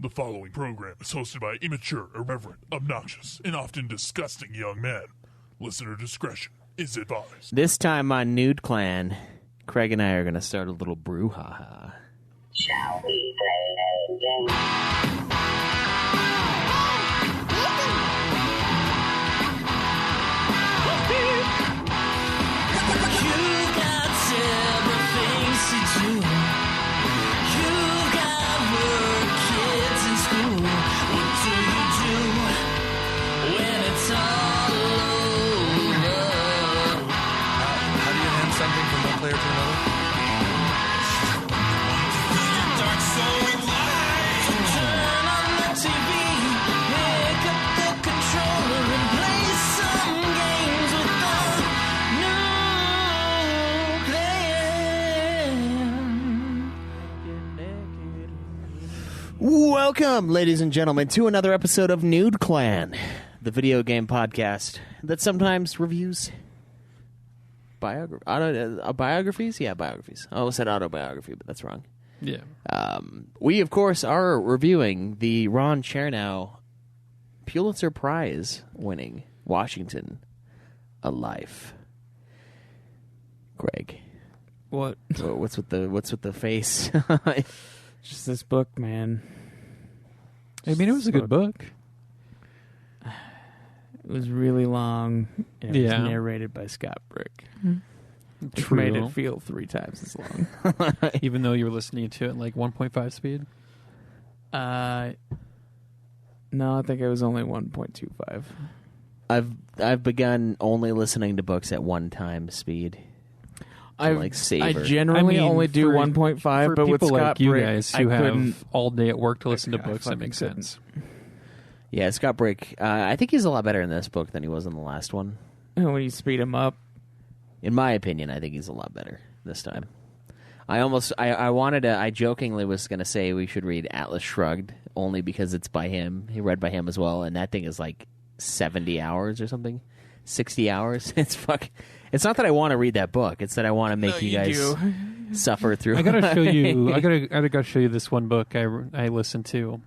The following program is hosted by immature, irreverent, obnoxious, and often disgusting young men. Listener discretion is advised. This time on Nude Clan, Craig and I are going to start a little brouhaha. Shall we play a game? You've got several things to do. You've got work, kids in school. What do you do when it's all over? How do you hand something from one player to another? Turn on the TV, pick up the controller and play some games with the new plan. Welcome, ladies and gentlemen, to another episode of Nude Clan, the video game podcast that sometimes reviews biographies? Yeah, biographies. I almost said autobiography, but that's wrong. Yeah. We, of course, are reviewing the Ron Chernow Pulitzer Prize winning Washington, A Life. Greg, What? what's with the face? Just this book, man. I mean, it was a good book. It was really long. And it was narrated by Scott Brick. Which made it feel 3 times as long. Even though you were listening to it at like 1.5 speed? No, I think it was only 1.25. I've begun only listening to books at 1 time speed. I savor. generally only do for 1.5, but with people Scott like you Brick, guys who I have couldn't. all day at work to listen to books, that fucking makes couldn't. sense. Yeah, Scott Brick. I think he's a lot better in this book than he was in the last one. When you speed him up. In my opinion, I think he's a lot better this time. I jokingly was going to say we should read Atlas Shrugged, only because it's by him. He read by him as well, and that thing is like 70 hours or something. 60 hours. It's not that I want to read that book. It's that I want to make you guys suffer through. I gotta show you. I gotta show you this one book I listened to.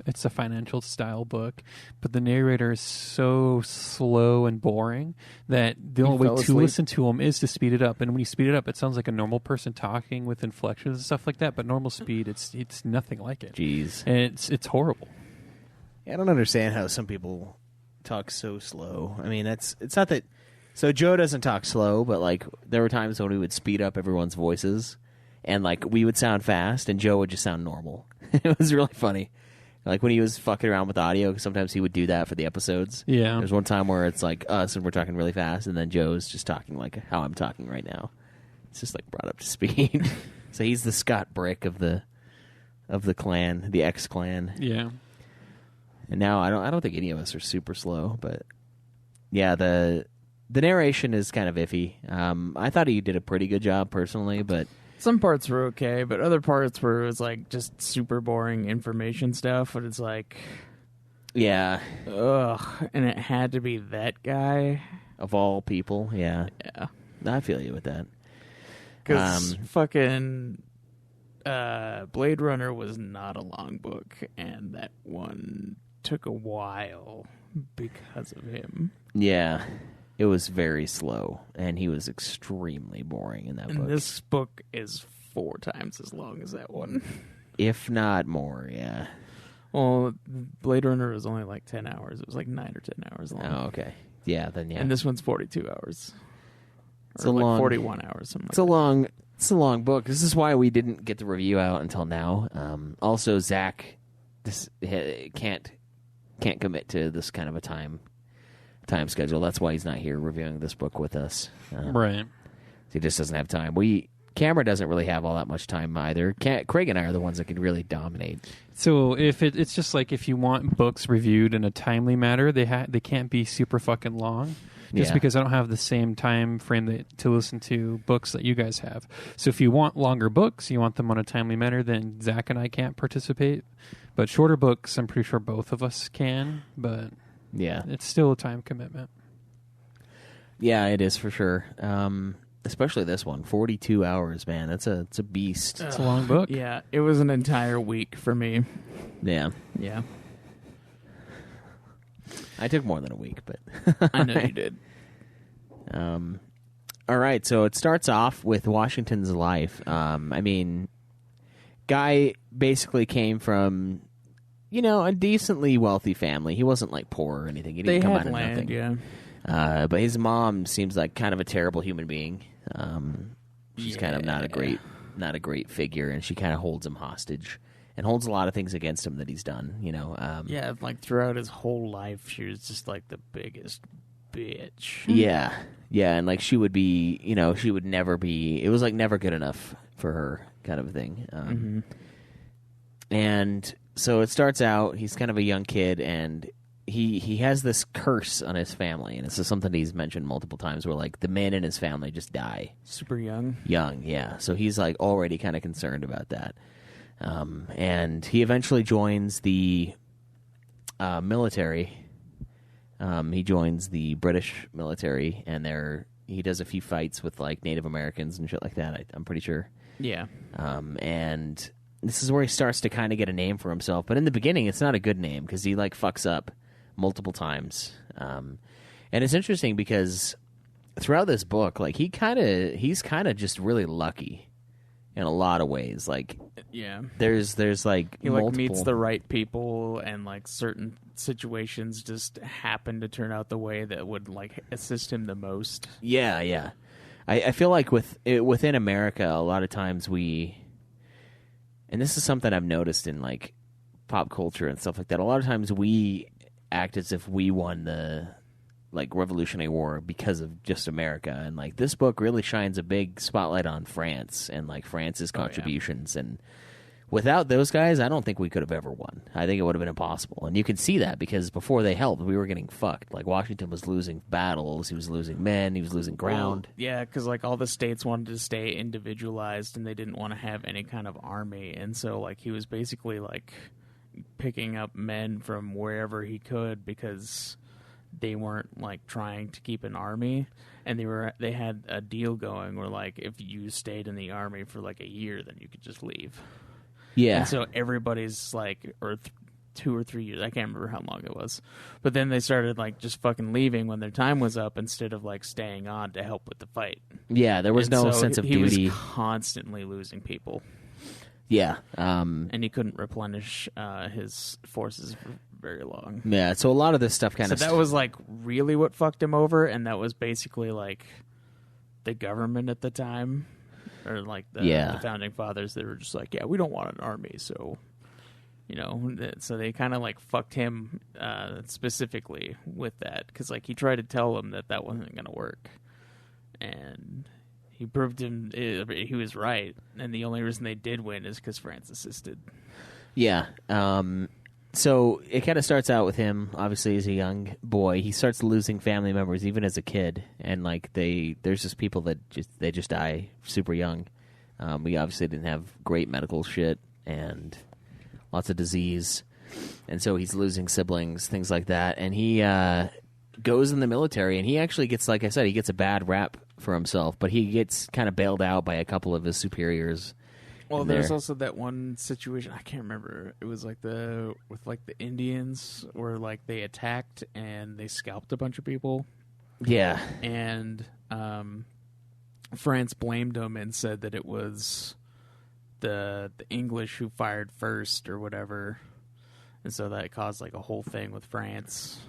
It's a financial style book, but the narrator is so slow and boring that the only way to listen to him is to speed it up. And when you speed it up, it sounds like a normal person talking with inflections and stuff like that. But normal speed, it's nothing like it. Jeez, and it's horrible. I don't understand how some people talk so slow. I mean, it's not that. So Joe doesn't talk slow, but like there were times when we would speed up everyone's voices, and like we would sound fast, and Joe would just sound normal. It was really funny. Like when he was fucking around with audio, sometimes he would do that for the episodes. Yeah. There's one time where it's like us and we're talking really fast, and then Joe's just talking like how I'm talking right now. It's just like brought up to speed. So he's the Scott Brick of the clan, the X clan. Yeah. And now I don't think any of us are super slow, but yeah, the narration is kind of iffy. I thought he did a pretty good job personally, but Some parts were okay, but other parts where it was like just super boring information stuff, but it's like, yeah, ugh, and it had to be that guy. Of all people, yeah. Yeah. I feel you with that. Because fucking Blade Runner was not a long book, and that one took a while because of him. Yeah. It was very slow, and he was extremely boring in that book. And this book is 4 times as long as that one. If not more, yeah. Well, Blade Runner was only like 10 hours. It was like 9 or 10 hours long. Oh, okay. Yeah, then yeah. And this one's 42 hours. It's Or a like long 41 hours. Something It's a long book. This is why we didn't get the review out until now. Also, Zach can't commit to this kind of a time schedule. That's why he's not here reviewing this book with us. Right. He just doesn't have time. Cameron doesn't really have all that much time either. Craig and I are the ones that can really dominate. So if it's just like if you want books reviewed in a timely manner, they can't be super fucking long. Just because I don't have the same time frame to listen to books that you guys have. So if you want longer books, you want them on a timely manner, then Zach and I can't participate. But shorter books, I'm pretty sure both of us can. But yeah, it's still a time commitment. Yeah, it is for sure. especially this one, 42 hours, man. It's a beast. It's a long book. Yeah, it was an entire week for me. Yeah. Yeah. I took more than a week, but I know you did. All right, so it starts off with Washington's life. Guy basically came from, a decently wealthy family. He wasn't like poor or anything. He didn't come out of land, nothing. yeah. But his mom seems like kind of a terrible human being. She's kind of not a great figure, and she kind of holds him hostage and holds a lot of things against him that he's done. Yeah, like throughout his whole life, she was just like the biggest bitch. Yeah, and like she would be, she would never be. It was like never good enough for her, kind of a thing. And so it starts out. He's kind of a young kid, and he has this curse on his family, and this is something he's mentioned multiple times, where like the men in his family just die Super young. young. Yeah, so he's like already kind of concerned about that. And he eventually joins the military. He joins the British military, and he does a few fights with like Native Americans and shit like that. I'm pretty sure. Yeah. And this is where he starts to kind of get a name for himself. But in the beginning, it's not a good name because he like fucks up multiple times. And it's interesting because throughout this book, like he's kind of just really lucky in a lot of ways. Like, Yeah. there's like He multiple... like meets the right people, and like certain situations just happen to turn out the way that would like assist him the most. Yeah. I feel like within America, a lot of times and this is something I've noticed in like pop culture and stuff like that. A lot of times we act as if we won the like Revolutionary War because of just America, and like this book really shines a big spotlight on France and like France's contributions. And without those guys, I don't think we could have ever won. I think it would have been impossible. And you can see that because before they helped, we were getting fucked. Like Washington was losing battles, he was losing men, he was losing ground. Well, yeah, because like all the states wanted to stay individualized, and they didn't want to have any kind of army, and so like he was basically like picking up men from wherever he could because they weren't like trying to keep an army, and they had a deal going where like if you stayed in the army for like a year, then you could just leave. Yeah. And so everybody's like, 2 or 3 years, I can't remember how long it was, but then they started like just fucking leaving when their time was up instead of like staying on to help with the fight. Yeah, there was And no so sense of he duty. was constantly losing people. Yeah. And he couldn't replenish his forces for very long. Yeah, so a lot of this stuff kind So of... that was like really what fucked him over, and that was basically like the government at the time, or like the founding fathers. They were just like, yeah, we don't want an army, so so they kind of like fucked him specifically with that, because like he tried to tell them that wasn't going to work, and he proved him he was right, and the only reason they did win is because France assisted. Yeah. So it kind of starts out with him, obviously, as a young boy. He starts losing family members even as a kid, and like there's just people that just die super young. We obviously didn't have great medical shit and lots of disease, and so he's losing siblings, things like that. And he goes in the military, and he actually gets, like I said, he gets a bad rap for himself, but he gets kind of bailed out by a couple of his superiors. Well, there's also that one situation, I can't remember. It was like with the Indians, where like they attacked and they scalped a bunch of people. Yeah. And France blamed them and said that it was the English who fired first or whatever. And so that caused like a whole thing with France,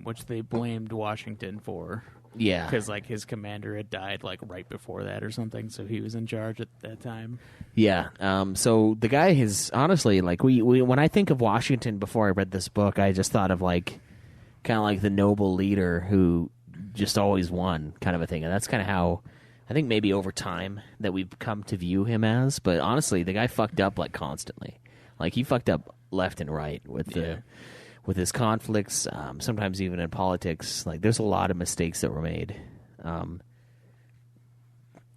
which they blamed Washington for. Yeah. Because like his commander had died like right before that or something, so he was in charge at that time. Yeah. So the guy is honestly like we when I think of Washington before I read this book, I just thought of like kind of like the noble leader who just always won, kind of a thing. And that's kind of how I think maybe over time that we've come to view him as. But honestly, the guy fucked up like constantly. Like he fucked up left and right with his conflicts, sometimes even in politics. Like there's a lot of mistakes that were made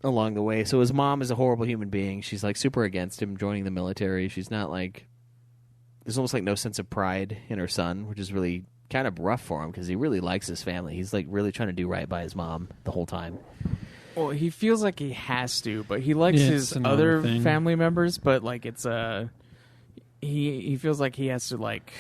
along the way. So his mom is a horrible human being. She's like super against him joining the military. She's not like, there's almost like no sense of pride in her son, which is really kind of rough for him because he really likes his family. He's like really trying to do right by his mom the whole time. Well, he feels like he has to, but he likes Yeah, his it's another other thing. family members. But like, it's he feels like he has to like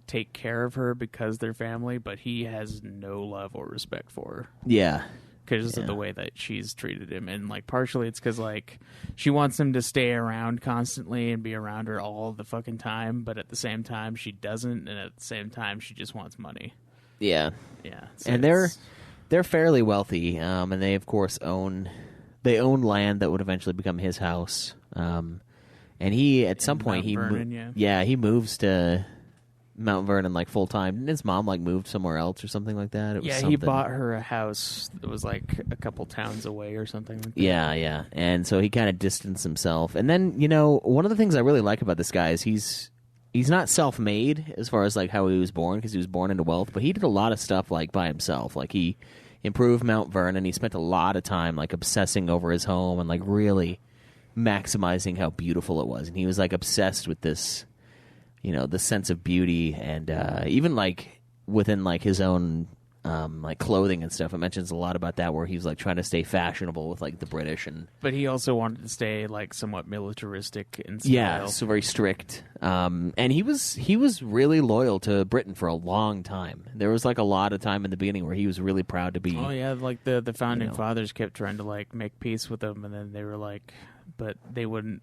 take care of her because they're family, but he has no love or respect for her. Yeah. Because of the way that she's treated him. And, like, partially it's because, like, she wants him to stay around constantly and be around her all the fucking time, but at the same time, she doesn't, and at the same time, she just wants money. Yeah. Yeah. So And they're fairly wealthy, and they, of course, own land that would eventually become his house. And he, at some point, Mount Vernon, he moves to Mount Vernon, like, full-time. Didn't his mom, like, moved somewhere else or something like that? It was he something. bought her a house that was, like, a couple towns away or something like that. Yeah. And so he kind of distanced himself. And then, you know, one of the things I really like about this guy is he's not self-made as far as, like, how he was born, because he was born into wealth, but he did a lot of stuff, like, by himself. Like, he improved Mount Vernon. He spent a lot of time, like, obsessing over his home and, like, really maximizing how beautiful it was. And he was, like, obsessed with this, you know, the sense of beauty, and even like within like his own like clothing and stuff. It mentions a lot about that, where he's like trying to stay fashionable with like the British, and But he also wanted to stay like somewhat militaristic in style. yeah, so very strict. And he was really loyal to Britain for a long time. There was like a lot of time in the beginning where he was really proud to be. Oh yeah, like the founding You know. fathers kept trying to like make peace with them, and then they were like, but they wouldn't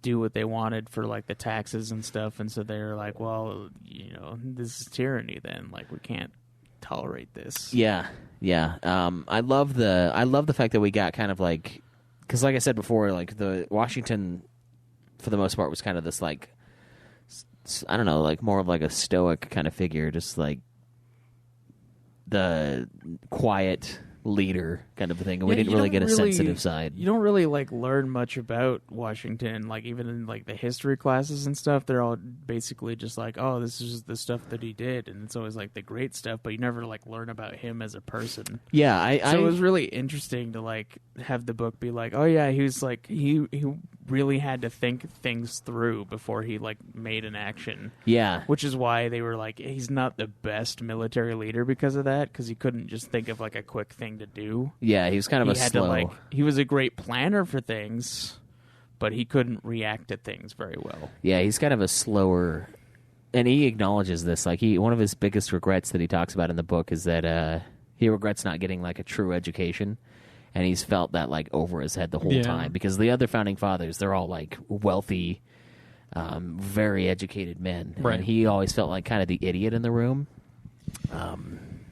do what they wanted for like the taxes and stuff, and so they were like, well, you know, this is tyranny. Then like we can't tolerate this. Yeah. I love the fact that we got kind of like, because like I said before, like the Washington, for the most part, was kind of this like, I don't know, like more of like a stoic kind of figure, just like the quiet leader kind of a thing. And we Yeah, didn't you really don't get a sensitive side. You don't really like learn much about Washington, like even in like the history classes and stuff. They're all basically just like, oh, this is the stuff that he did, and it's always like the great stuff, but you never like learn about him as a person. Yeah, So it was really interesting to like have the book be like, oh yeah, he was like he really had to think things through before he like made an action. yeah. Which is why they were like, he's not the best military leader because of that, because he couldn't just think of like a quick thing to do. Yeah, he was kind of He a had slow. to like, he was a great planner for things, but he couldn't react to things very well. Yeah, he's kind of a slower, and he acknowledges this. Like one of his biggest regrets that he talks about in the book is that he regrets not getting like a true education, and he's felt that like over his head the whole time, because the other founding fathers, they're all like wealthy, very educated men, Right. and he always felt like kind of the idiot in the room.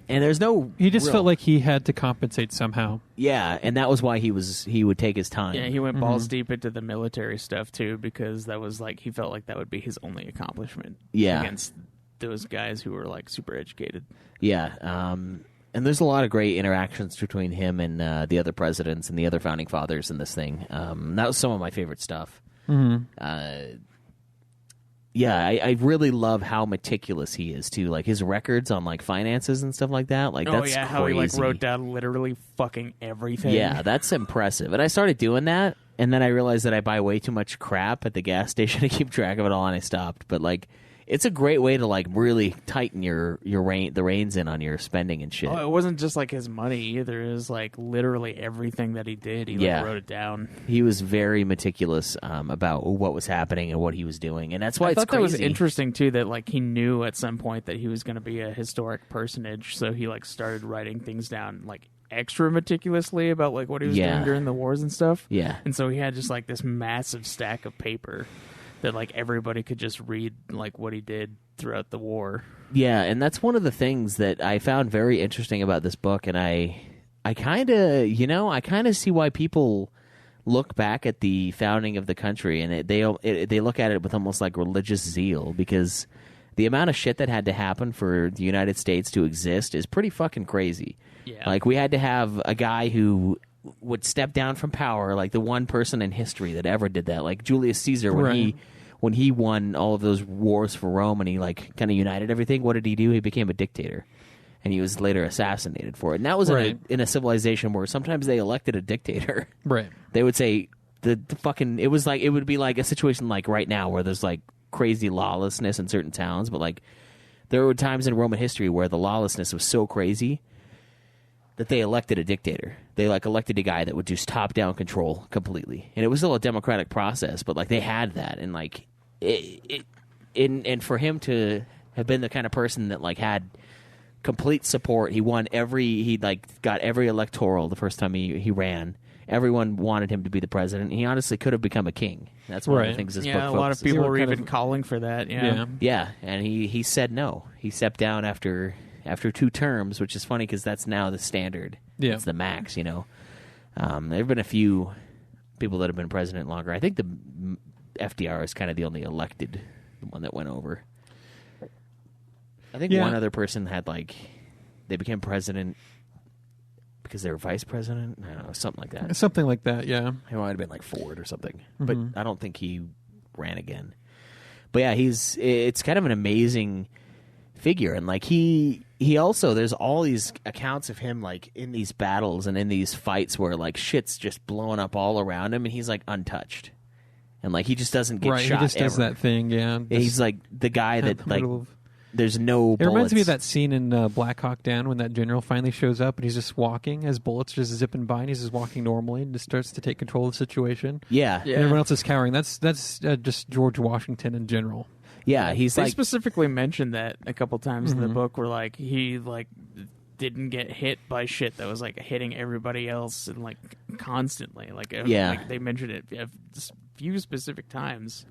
And there's no, He just real- felt like he had to compensate somehow. yeah, and that was why he would take his time. Yeah, he went balls deep into the military stuff too, because that was like, he felt like that would be his only accomplishment. Yeah. Against those guys who were like super educated. Yeah, and there's a lot of great interactions between him and the other presidents and the other founding fathers in this thing. That was some of my favorite stuff. Yeah, I really love how meticulous he is too. Like his records on like finances and stuff like that. Like that's how he like crazy. wrote down literally fucking everything. Yeah, that's impressive. And I started doing that, and then I realized that I buy way too much crap at the gas station to keep track of it all, and I stopped. But like, it's a great way to like really tighten the reins in on your spending and shit. Oh, it wasn't just like his money either. It was like literally everything that he did. He like wrote it down. He was very meticulous about what was happening and what he was doing, and that's why I it's thought crazy. that was interesting too. That like he knew at some point that he was going to be a historic personage, so he like started writing things down like extra meticulously about like what he was doing during the wars and stuff. Yeah. And so he had just like this massive stack of paper that like everybody could just read like what he did throughout the war. Yeah, and that's one of the things that I found very interesting about this book, and I kind of see why people look back at the founding of the country, and they look at it with almost like religious zeal, because the amount of shit that had to happen for the United States to exist is pretty fucking crazy. Yeah. Like we had to have a guy who would step down from power, like the one person in history that ever did that, like Julius Caesar when he won all of those wars for Rome and he like kind of united everything. What did he do? He became a dictator, and he was later assassinated for it. And that was in a civilization where sometimes they elected a dictator. Right. They would say the fucking, it would be like a situation like right now where there's like crazy lawlessness in certain towns, but like There were times in Roman history where the lawlessness was so crazy that they elected a dictator. They elected a guy that would just top down control completely, and it was still a democratic process. But they had that, and and for him to have been the kind of person that had complete support. He won he got every electoral the first time he ran. Everyone wanted him to be the president. He honestly could have become a king. That's one of the things this book focuses. A lot of people were even calling for that. Yeah, and he said no. He stepped down after 2 terms, which is funny because that's now the standard. Yeah. It's the max, There have been a few people that have been president longer. I think the FDR is kind of the only elected one that went over. I think one other person had they became president because they were vice president. I don't know, something like that. Something like that, yeah. It might have been Ford or something, but I don't think he ran again. But yeah, it's kind of an amazing figure, and he also, there's all these accounts of him in these battles and in these fights where shit's just blowing up all around him, and he's untouched, and he just doesn't get shot. He just does that thing, yeah. He's the guy that there's no bullets. It reminds me of that scene in Black Hawk Down when that general finally shows up and he's just walking as bullets just zipping by and he's just walking normally and just starts to take control of the situation. Yeah. And everyone else is cowering. That's just George Washington in general. Yeah, they specifically mentioned that a couple times in the book where he didn't get hit by shit that was hitting everybody else and constantly. They mentioned it a few specific times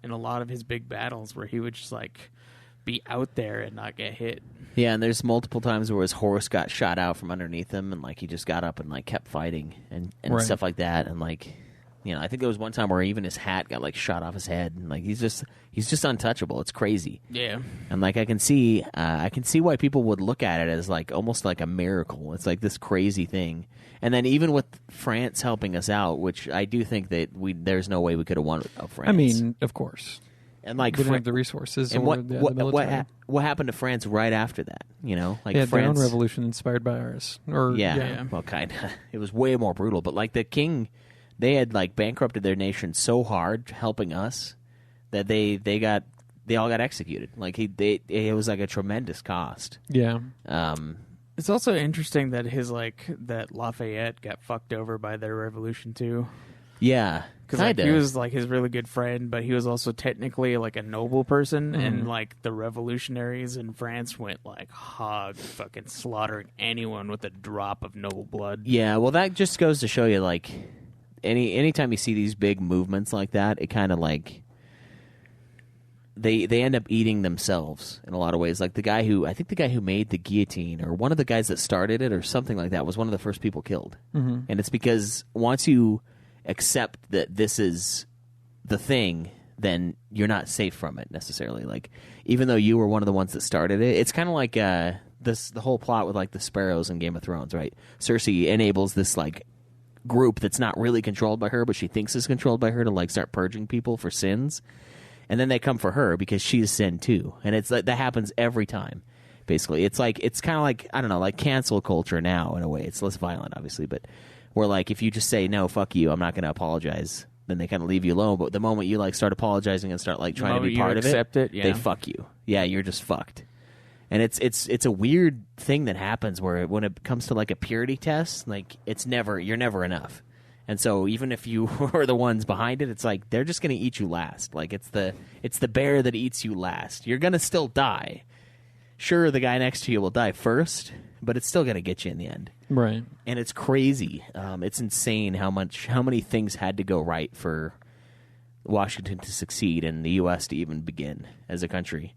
in a lot of his big battles where he would just be out there and not get hit. Yeah, and there's multiple times where his horse got shot out from underneath him, and he just got up and kept fighting and stuff like that. And I think there was one time where even his hat got shot off his head, and he's just untouchable. It's crazy. Yeah, and I can see why people would look at it as almost like a miracle. It's this crazy thing. And then even with France helping us out, which I do think that there's no way we could have won without France. I mean, of course. And we didn't have the resources. And or the military. What happened to France right after that? France, their own revolution inspired by ours. Well, kind of. It was way more brutal. But the king, they had bankrupted their nation so hard helping us that they all got executed. It was a tremendous cost. Yeah. It's also interesting that that Lafayette got fucked over by their revolution too. Yeah. Because he was his really good friend, but he was also technically a noble person, and the revolutionaries in France went hog fucking slaughtering anyone with a drop of noble blood. Yeah, well, that just goes to show you anytime you see these big movements like that, it kind of they end up eating themselves in a lot of ways. The guy who made the guillotine, or one of the guys that started it, or something like that, was one of the first people killed, and it's because once you accept that this is the thing, then you're not safe from it necessarily. Even though you were one of the ones that started it, it's kind of the whole plot with the sparrows in Game of Thrones, right? Cersei enables this group that's not really controlled by her, but she thinks is controlled by her to start purging people for sins, and then they come for her because she's sinned too, and it's that happens every time. Basically, it's kind of I don't know, cancel culture now in a way. It's less violent, obviously, but. Where if you just say no, fuck you, I'm not going to apologize, then they kind of leave you alone. But the moment you start apologizing and start trying to be part of it, they fuck you. Yeah, you're just fucked. And it's a weird thing that happens where when it comes to a purity test, you're never enough. And so even if you are the ones behind it, it's they're just going to eat you last. It's the bear that eats you last. You're going to still die. Sure, the guy next to you will die first, but it's still going to get you in the end. Right. And it's crazy. It's insane how many things had to go right for Washington to succeed and the U.S. to even begin as a country.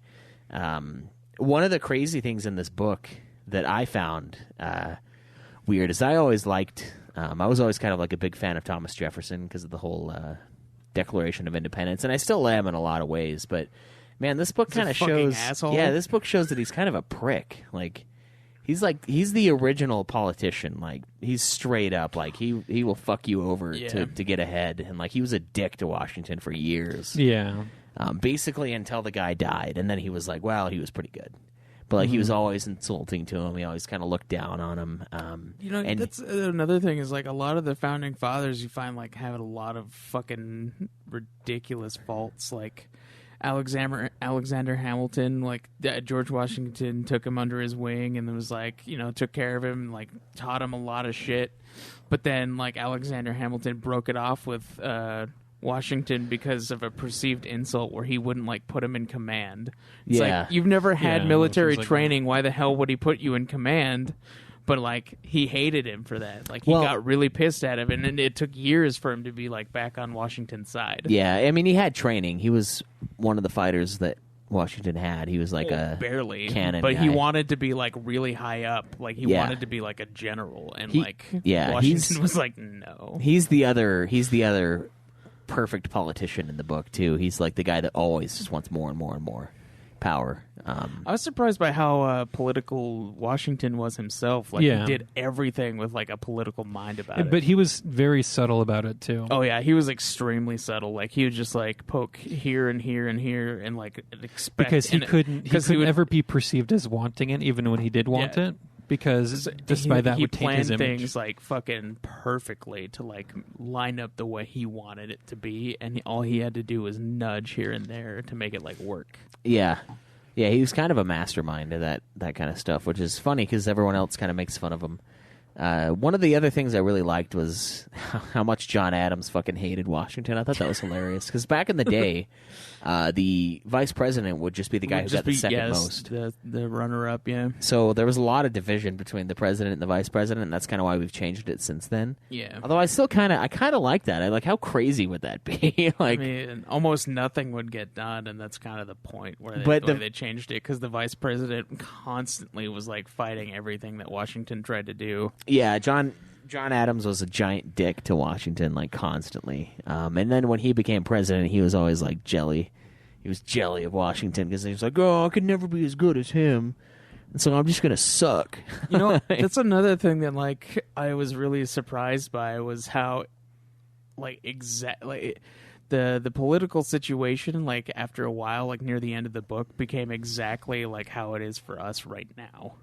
One of the crazy things in this book that I found weird is I was always kind of a big fan of Thomas Jefferson because of the whole Declaration of Independence, and I still am in a lot of ways, but man, this book kind of shows. Asshole. Yeah, this book shows that he's kind of a prick. He's the original politician. He's straight up. He will fuck you over to get ahead. And he was a dick to Washington for years. Yeah. Basically until the guy died, and then he was well, he was pretty good. But he was always insulting to him. He always kind of looked down on him. And that's another thing is a lot of the founding fathers you find having a lot of fucking ridiculous faults. Alexander Hamilton, like George Washington took him under his wing and was like, took care of him, like taught him a lot of shit. But then like Alexander Hamilton broke it off with Washington because of a perceived insult where he wouldn't like put him in command. It's like, you've never had military training. Why the hell would he put you in command? But like he hated him for that. Like he got really pissed at him, and then it took years for him to be like back on Washington's side. Yeah, I mean he had training. He was one of the fighters that Washington had. He was like a barely cannon but guy. he wanted to be like really high up. Like he wanted to be like a general, and Washington was like, no. He's the other perfect politician in the book too. He's like the guy that always just wants more and more and more power. I was surprised by how political Washington was himself. Like he did everything with like a political mind about it. But he was very subtle about it too. Oh yeah, he was extremely subtle. Like he would just like poke here and here and here and like expect because he couldn't ever be perceived as wanting it, even when he did want it. Because despite that, he would taint his planned image. things like fucking perfectly to like line up the way he wanted it to be, and all he had to do was nudge here and there to make it like work. Yeah, he was kind of a mastermind of that kind of stuff, which is funny because everyone else kind of makes fun of him. One of the other things I really liked was how much John Adams fucking hated Washington. I thought that was hilarious because back in the day, the vice president would just be the guy who got the second most. The runner-up, yeah. So there was a lot of division between the president and the vice president, and that's kind of why we've changed it since then. Yeah. Although I kind of like that. I like how crazy would that be? Like, I mean, almost nothing would get done, and that's kind of the point where they changed it because the vice president constantly was like fighting everything that Washington tried to do. Yeah, John Adams was a giant dick to Washington, like constantly. And then when he became president, he was always like jelly. He was jelly of Washington because he was like, "Oh, I could never be as good as him, and so I'm just gonna suck." That's another thing that like I was really surprised by was how like the political situation like after a while, like near the end of the book, became exactly like how it is for us right now.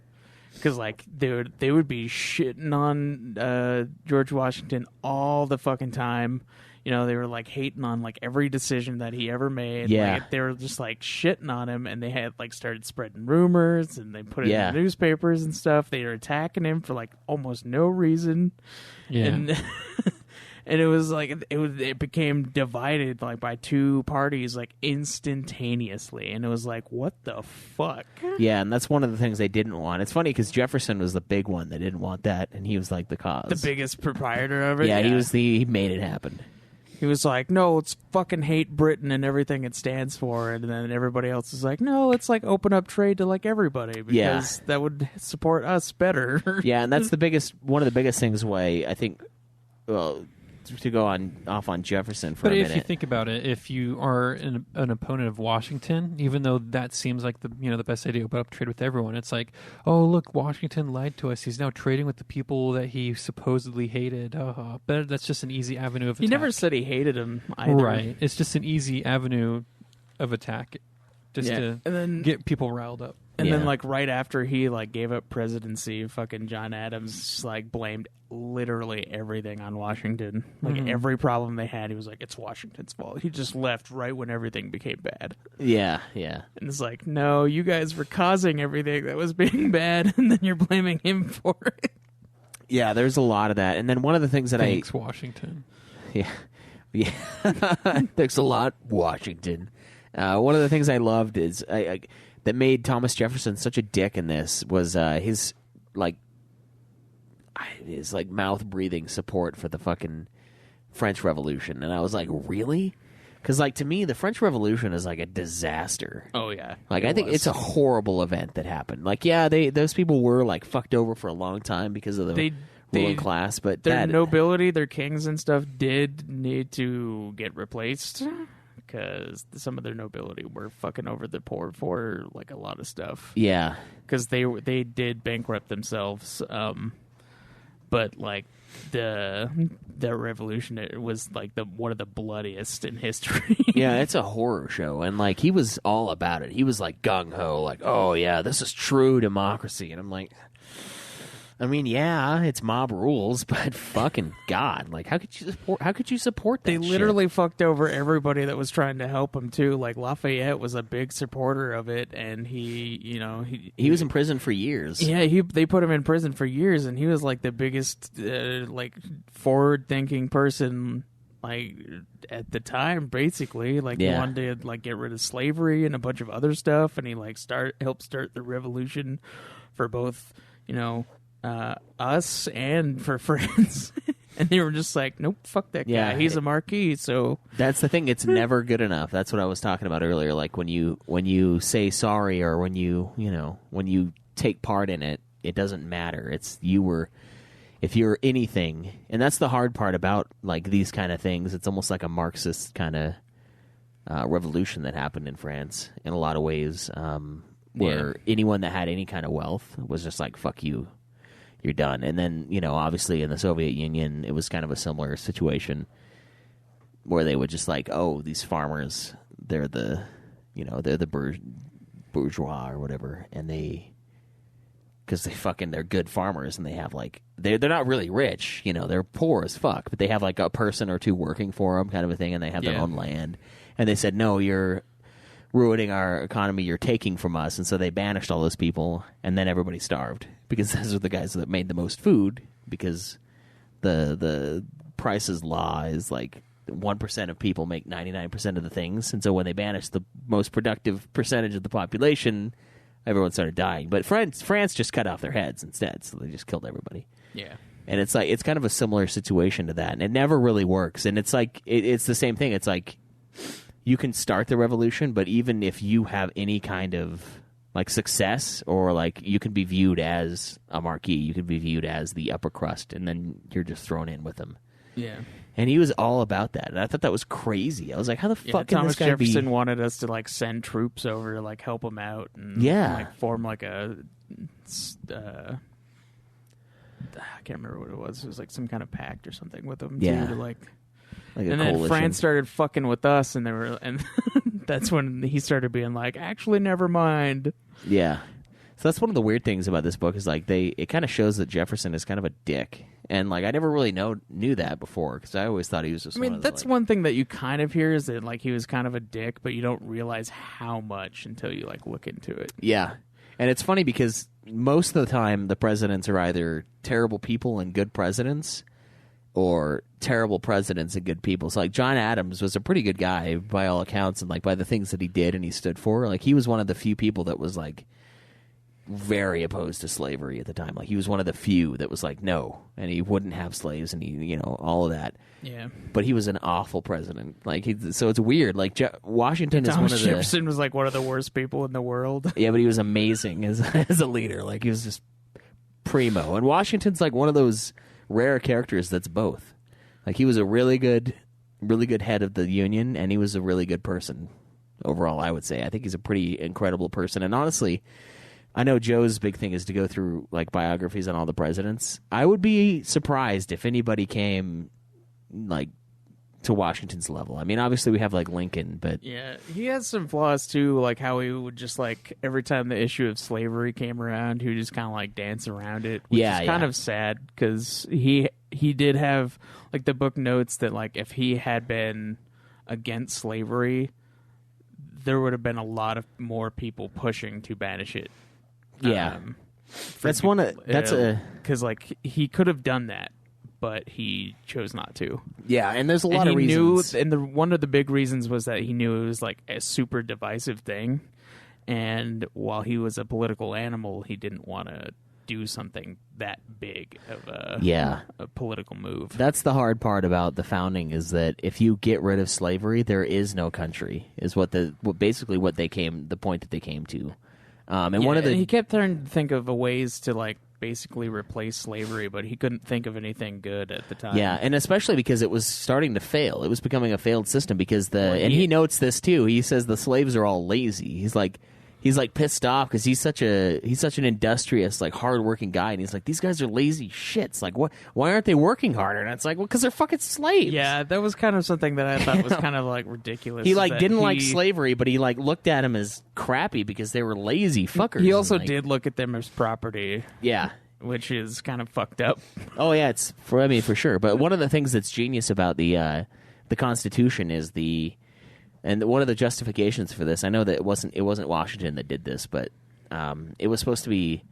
Because like they would be shitting on George Washington all the fucking time. They were like hating on like every decision that he ever made. Yeah, like, they were just like shitting on him, and they had like started spreading rumors, and they put it in the newspapers and stuff. They were attacking him for like almost no reason. Yeah. And it was like it became divided like by two parties like instantaneously, and it was like, what the fuck? Yeah, and that's one of the things they didn't want. It's funny because Jefferson was the big one that didn't want that, and he was like the cause, the biggest proprietor of it. Yeah, he made it happen. He was like, no, let's fucking hate Britain and everything it stands for, and then everybody else is like, no, let's like open up trade to like everybody because that would support us better. Yeah, and that's one of the biggest things. I think, well, to go off on Jefferson for a minute. But if you think about it, if you are an opponent of Washington, even though that seems like the best idea to open up trade with everyone, it's like, oh look, Washington lied to us. He's now trading with the people that he supposedly hated. But that's just an easy avenue of attack. He never said he hated him either. Right. It's just an easy avenue of attack, just to get people riled up. And then, like, right after he, like, gave up presidency, fucking John Adams just, like, blamed literally everything on Washington. Like, every problem they had, he was like, it's Washington's fault. He just left right when everything became bad. Yeah. And it's like, no, you guys were causing everything that was being bad, and then you're blaming him for it. Yeah, there's a lot of that. And then one of the things that Thanks, Washington. Yeah. Thanks a lot, Washington. One of the things I loved is... that made Thomas Jefferson such a dick in this was his mouth breathing support for the fucking French Revolution, and I was like, really? Because like to me, the French Revolution is like a disaster. Oh yeah, like I think it's a horrible event that happened. Like those people were like fucked over for a long time because of the ruling class, but their nobility, their kings and stuff did need to get replaced. Because some of their nobility were fucking over the poor for like a lot of stuff. Yeah, because they did bankrupt themselves. But like the revolution, it was like one of the bloodiest in history. Yeah, it's a horror show, and like he was all about it. He was like gung ho, like, oh yeah, this is true democracy, and I'm like, I mean, yeah, it's mob rules, but fucking God, like, how could you support that? They literally fucked over everybody that was trying to help him too. Like Lafayette was a big supporter of it, and he was in prison for years. Yeah, they put him in prison for years, and he was like the biggest like forward-thinking person like at the time, basically. Like he wanted to like get rid of slavery and a bunch of other stuff, and he like helped start the revolution for both, us and for France. And they were just like, nope, fuck that guy. He's a marquis. So that's the thing. It's never good enough. That's what I was talking about earlier. Like when you say sorry or when you take part in it, it doesn't matter. If you're anything, and that's the hard part about like these kind of things. It's almost like a Marxist kind of revolution that happened in France in a lot of ways, where anyone that had any kind of wealth was just like, fuck you. You're done. And then, obviously in the Soviet Union, it was kind of a similar situation where they would just like, oh, these farmers, they're the bourgeois or whatever, and because they're good farmers and they have like, they're not really rich, they're poor as fuck, but they have like a person or two working for them kind of a thing, and they have their own land. And they said, no, you're ruining our economy, you're taking from us. And so they banished all those people, and then everybody starved because those are the guys that made the most food, because the prices law is like 1% of people make 99% of the things. And so when they banished the most productive percentage of the population, everyone started dying. But France just cut off their heads instead, so they just killed everybody. Yeah. And it's like, it's kind of a similar situation to that, and it never really works. And it's like, it's the same thing. It's like, you can start the revolution, but even if you have any kind of like success, or like you can be viewed as a marquis, you could be viewed as the upper crust, and then you're just thrown in with them. Yeah. And he was all about that, and I thought that was crazy. I was like, how the fuck can Thomas this guy Jefferson wanted us to like send troops over to like help him out and like form like a I can't remember what it was. It was like some kind of pact or something with him too, to like and then coalition. France started fucking with us, and that's when he started being like, actually, never mind. Yeah. So that's one of the weird things about this book is like it kind of shows that Jefferson is kind of a dick, and like I never really knew that before, because I always thought he was just. That's one thing that you kind of hear, is that like he was kind of a dick, but you don't realize how much until you like look into it. Yeah, and it's funny because most of the time the presidents are either terrible people and good presidents, or terrible presidents and good people. So like John Adams was a pretty good guy by all accounts, and like by the things that he did and he stood for. Like he was one of the few people that was like very opposed to slavery at the time. Like he was one of the few that was like no, and he wouldn't have slaves, and he all of that. Yeah. But he was an awful president. Like so it's weird. Like Washington is one of the. Jefferson was like one of the worst people in the world. Yeah, but he was amazing as a leader. Like he was just primo. And Washington's like one of those rare characters that's both. Like he was a really good head of the Union, and he was a really good person overall, I would say. I think he's a pretty incredible person. And honestly, I know Joe's big thing is to go through like biographies on all the presidents. I would be surprised if anybody came like to Washington's level. I mean, obviously we have like Lincoln, but yeah, he has some flaws too, like how he would just like every time the issue of slavery came around, he would just kind of like dance around it, which is kind of sad, because he did have, like, the book notes that like if he had been against slavery, there would have been a lot of more people pushing to banish it. Yeah, that's one of because like he could have done that, but he chose not to. Yeah, and there's a lot of reasons. One of the big reasons was that he knew it was like a super divisive thing, and while he was a political animal, he didn't want to do something that big of a political move. That's the hard part about the founding, is that if you get rid of slavery, there is no country. Is the point that they came to. He kept trying to think of ways to like basically replace slavery, but he couldn't think of anything good at the time. Yeah, and especially because it was starting to fail. It was becoming a failed system because he notes this too. He says the slaves are all lazy. He's like pissed off because he's such an industrious, like, hardworking guy, and he's like, these guys are lazy shits. Like, why aren't they working harder? And it's like, well, because they're fucking slaves. Yeah, that was kind of something that I thought was kind of like ridiculous. He didn't like slavery, but he like looked at them as crappy because they were lazy fuckers. He also did look at them as property. Yeah. which is kind of fucked up. Oh yeah, it's for sure. But one of the things that's genius about the Constitution is and one of the justifications for this. I know that it wasn't Washington that did this, but it was supposed to be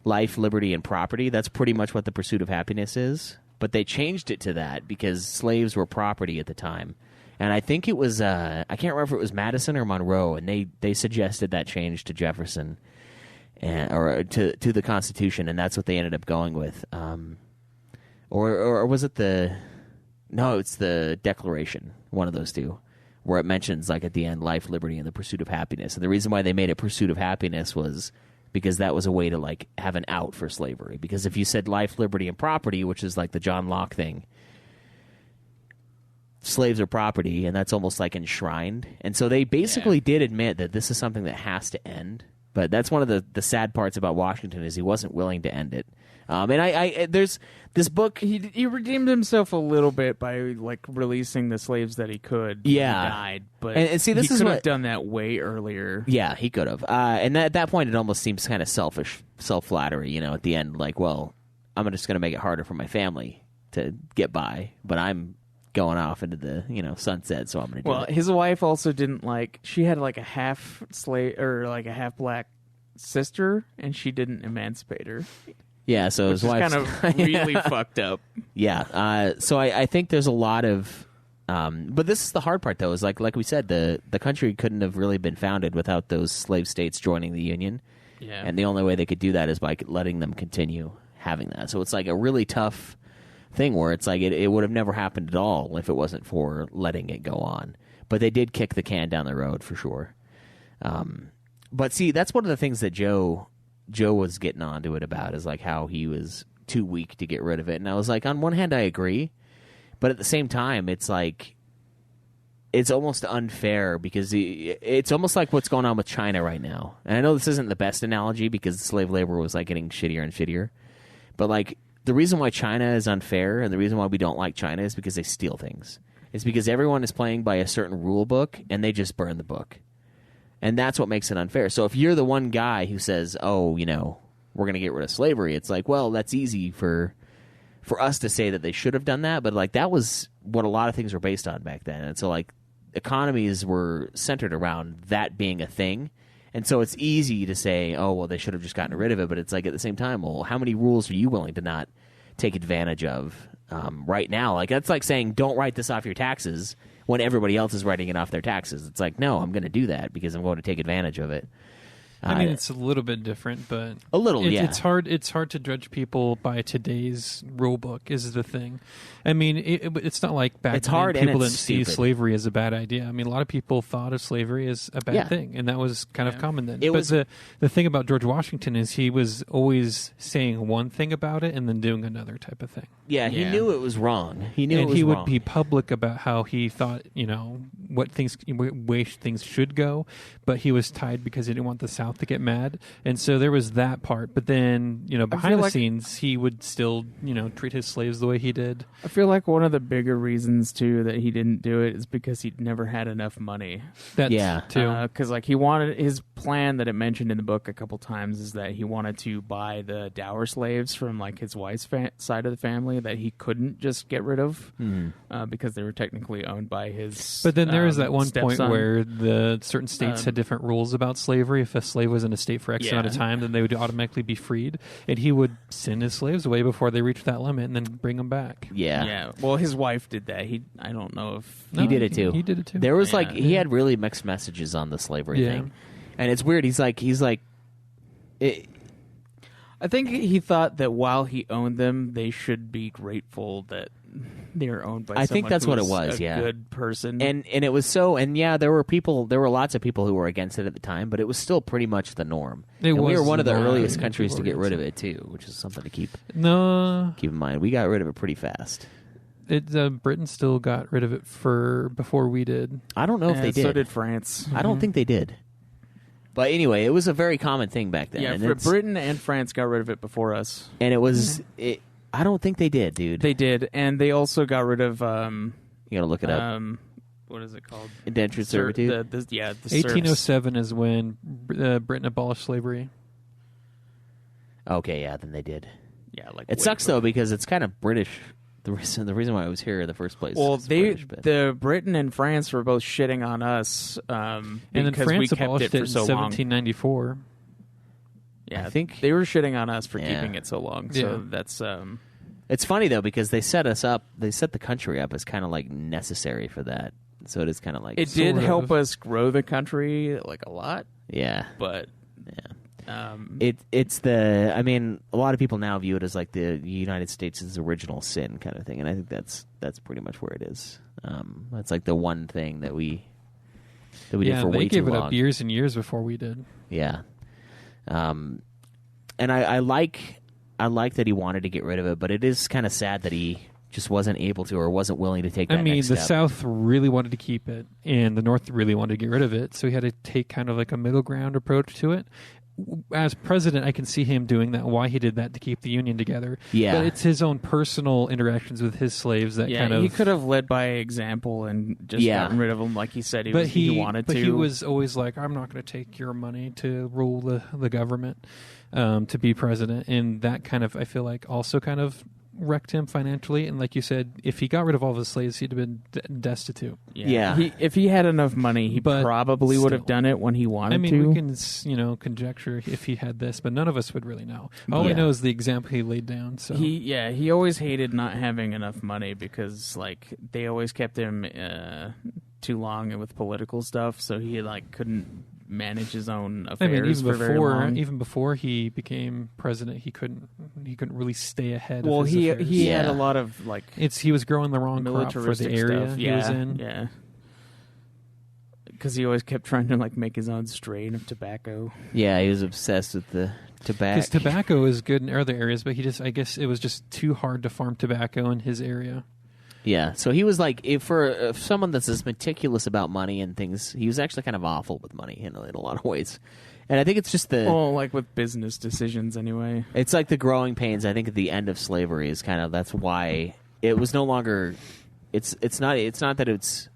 life, liberty, and property. That's pretty much what the pursuit of happiness is. But they changed it to that because slaves were property at the time. And I think it was I can't remember if it was Madison or Monroe, and they suggested that change to Jefferson or to the Constitution, and that's what they ended up going with. Or was it it's the Declaration, one of those two, where it mentions like at the end life, liberty, and the pursuit of happiness. And the reason why they made it pursuit of happiness was because that was a way to like have an out for slavery. Because if you said life, liberty, and property, which is like the John Locke thing, slaves are property, and that's almost like enshrined. And so they basically did admit that this is something that has to end. But that's one of the sad parts about Washington is he wasn't willing to end it. And there's this book. He redeemed himself a little bit by like releasing the slaves that he could. Yeah, he died, but and see, this he is could what have done that way earlier. Yeah, he could have. And at that point, it almost seems kind of selfish, self-flattery. At the end, like, well, I'm just going to make it harder for my family to get by, but I'm going off into the sunset, so I'm going to do it. Well, his wife also didn't she had like a half slave or like a half black sister, and she didn't emancipate her. Yeah, so his wife's kind of really fucked up. Yeah, so I think there's a lot of, but this is the hard part though. Is like we said, the country couldn't have really been founded without those slave states joining the Union. Yeah, and the only way they could do that is by letting them continue having that. So it's like a really tough thing where it's like it would have never happened at all if it wasn't for letting it go on. But they did kick the can down the road for sure. But see, that's one of the things that Joe was getting onto it about is like how he was too weak to get rid of it. And I was like, on one hand, I agree. But at the same time, it's like, it's almost unfair because it's almost like what's going on with China right now. And I know this isn't the best analogy because slave labor was like getting shittier and shittier. But like the reason why China is unfair and the reason why we don't like China is because they steal things. It's because everyone is playing by a certain rule book and they just burn the book. And that's what makes it unfair. So if you're the one guy who says, oh, we're going to get rid of slavery, it's like, well, that's easy for us to say that they should have done that. But like that was what a lot of things were based on back then. And so like economies were centered around that being a thing. And so it's easy to say, oh, well, they should have just gotten rid of it. But it's like at the same time, well, how many rules are you willing to not take advantage of right now? Like that's like saying, don't write this off your taxes when everybody else is writing it off their taxes. It's like, no, I'm going to do that because I'm going to take advantage of it. I mean, it's a little bit different, but a little, yeah. It's hard to judge people by today's rule book. Is the thing. I mean, it's not like back then people didn't see slavery as a bad idea. I mean, a lot of people thought of slavery as a bad thing, and that was kind of common then. But the thing about George Washington is he was always saying one thing about it and then doing another type of thing. Yeah, he knew it was wrong. He knew and it was he wrong. would be public about how he thought, what way things should go, but he was tied because he didn't want the South to get mad, and so there was that part. But then, behind the scenes, he would still, treat his slaves the way he did. I feel like one of the bigger reasons too that he didn't do it is because he never had enough money. That's too. Because he wanted his plan that it mentioned in the book a couple times is that he wanted to buy the dower slaves from like his wife's side of the family that he couldn't just get rid of because they were technically owned by his. But then there was that one stepson. point where the certain states had different rules about slavery. If a slave was in a state for X amount of time, then they would automatically be freed, and he would send his slaves away before they reached that limit and then bring them back. Yeah. Well, his wife did that. I don't know if he did it too. He did it too. There was he had really mixed messages on the slavery thing, and it's weird. He's like. I think he thought that while he owned them, they should be grateful that they are owned by. I think that's what it was. A good person, and it was so. And there were lots of people who were against it at the time, but it was still pretty much the norm. We were one of the earliest countries to get rid of it too, which is something to keep in mind. We got rid of it pretty fast. Britain still got rid of it before we did. I don't know if they did. So did France. I don't think they did. But anyway, it was a very common thing back then. Yeah, and Britain and France got rid of it before us. And it was... I don't think they did, dude. They did, and they also got rid of... you gotta look it up. What is it called? Indentured servitude? The 1807 is when Britain abolished slavery. Okay, yeah, then they did. Yeah, like It sucks though because it's kind of British. The reason why I was here in the first place. Well, is British, but- the Britain and France were both shitting on us And then because France we kept abolished it for in so long. 1794. Yeah, I think- they were shitting on us for Yeah. keeping it so long. Yeah. So that's It's funny though because they set us up. They set the country up as kind of like necessary for that. So it is kind of like it did Sort help of. us grow the country like a lot, Yeah, but yeah. um, It's the. I mean, a lot of people now view it as like the United States' original sin kind of thing, and I think that's pretty much where it is. That's like the one thing that we did for they way gave too it long. up years and years before we did. Yeah. And I like that he wanted to get rid of it, but it is kind of sad that he just wasn't able to or wasn't willing to take that I mean, next the step. South really wanted to keep it, and the North really wanted to get rid of it. So he had to take kind of like a middle ground approach to it. As president, I can see him doing that. Why he did that to keep the Union together. Yeah. But it's his own personal interactions with his slaves that yeah, kind of. he could have led by example and just Yeah. gotten rid of them like he said he, But was, he wanted but to. he was always like, "I'm not going to take your money to rule the government, to be president," and that kind of I feel like also kind of wrecked him financially. And like you said, if he got rid of all of his slaves, he'd have been destitute. Yeah. If he had enough money, he But probably would have still. done it when he wanted I mean, to. we can conjecture if he had this, but none of us would really know. All we Yeah. know is the example he laid down. So He always hated not having enough money because like they always kept him too long with political stuff, so he like couldn't manage his own I affairs mean, for very long. even before he became president, he couldn't really stay ahead. Well, of his he affairs. he had Yeah. a lot of like he was growing the wrong crop for militaristic the area stuff. he Yeah, was in. yeah. Because he always kept trying to like make his own strain of tobacco. Yeah, he was obsessed with the tobacco. Because tobacco is good in other areas, but I guess it was just too hard to farm tobacco in his area. Yeah, so he was like, for someone that's as meticulous about money and things, he was actually kind of awful with money in a lot of ways. And I think it's just Well, like with business decisions, anyway. it's like the growing pains. I think at the end of slavery is kind of that's why it was no longer. It's not that it's.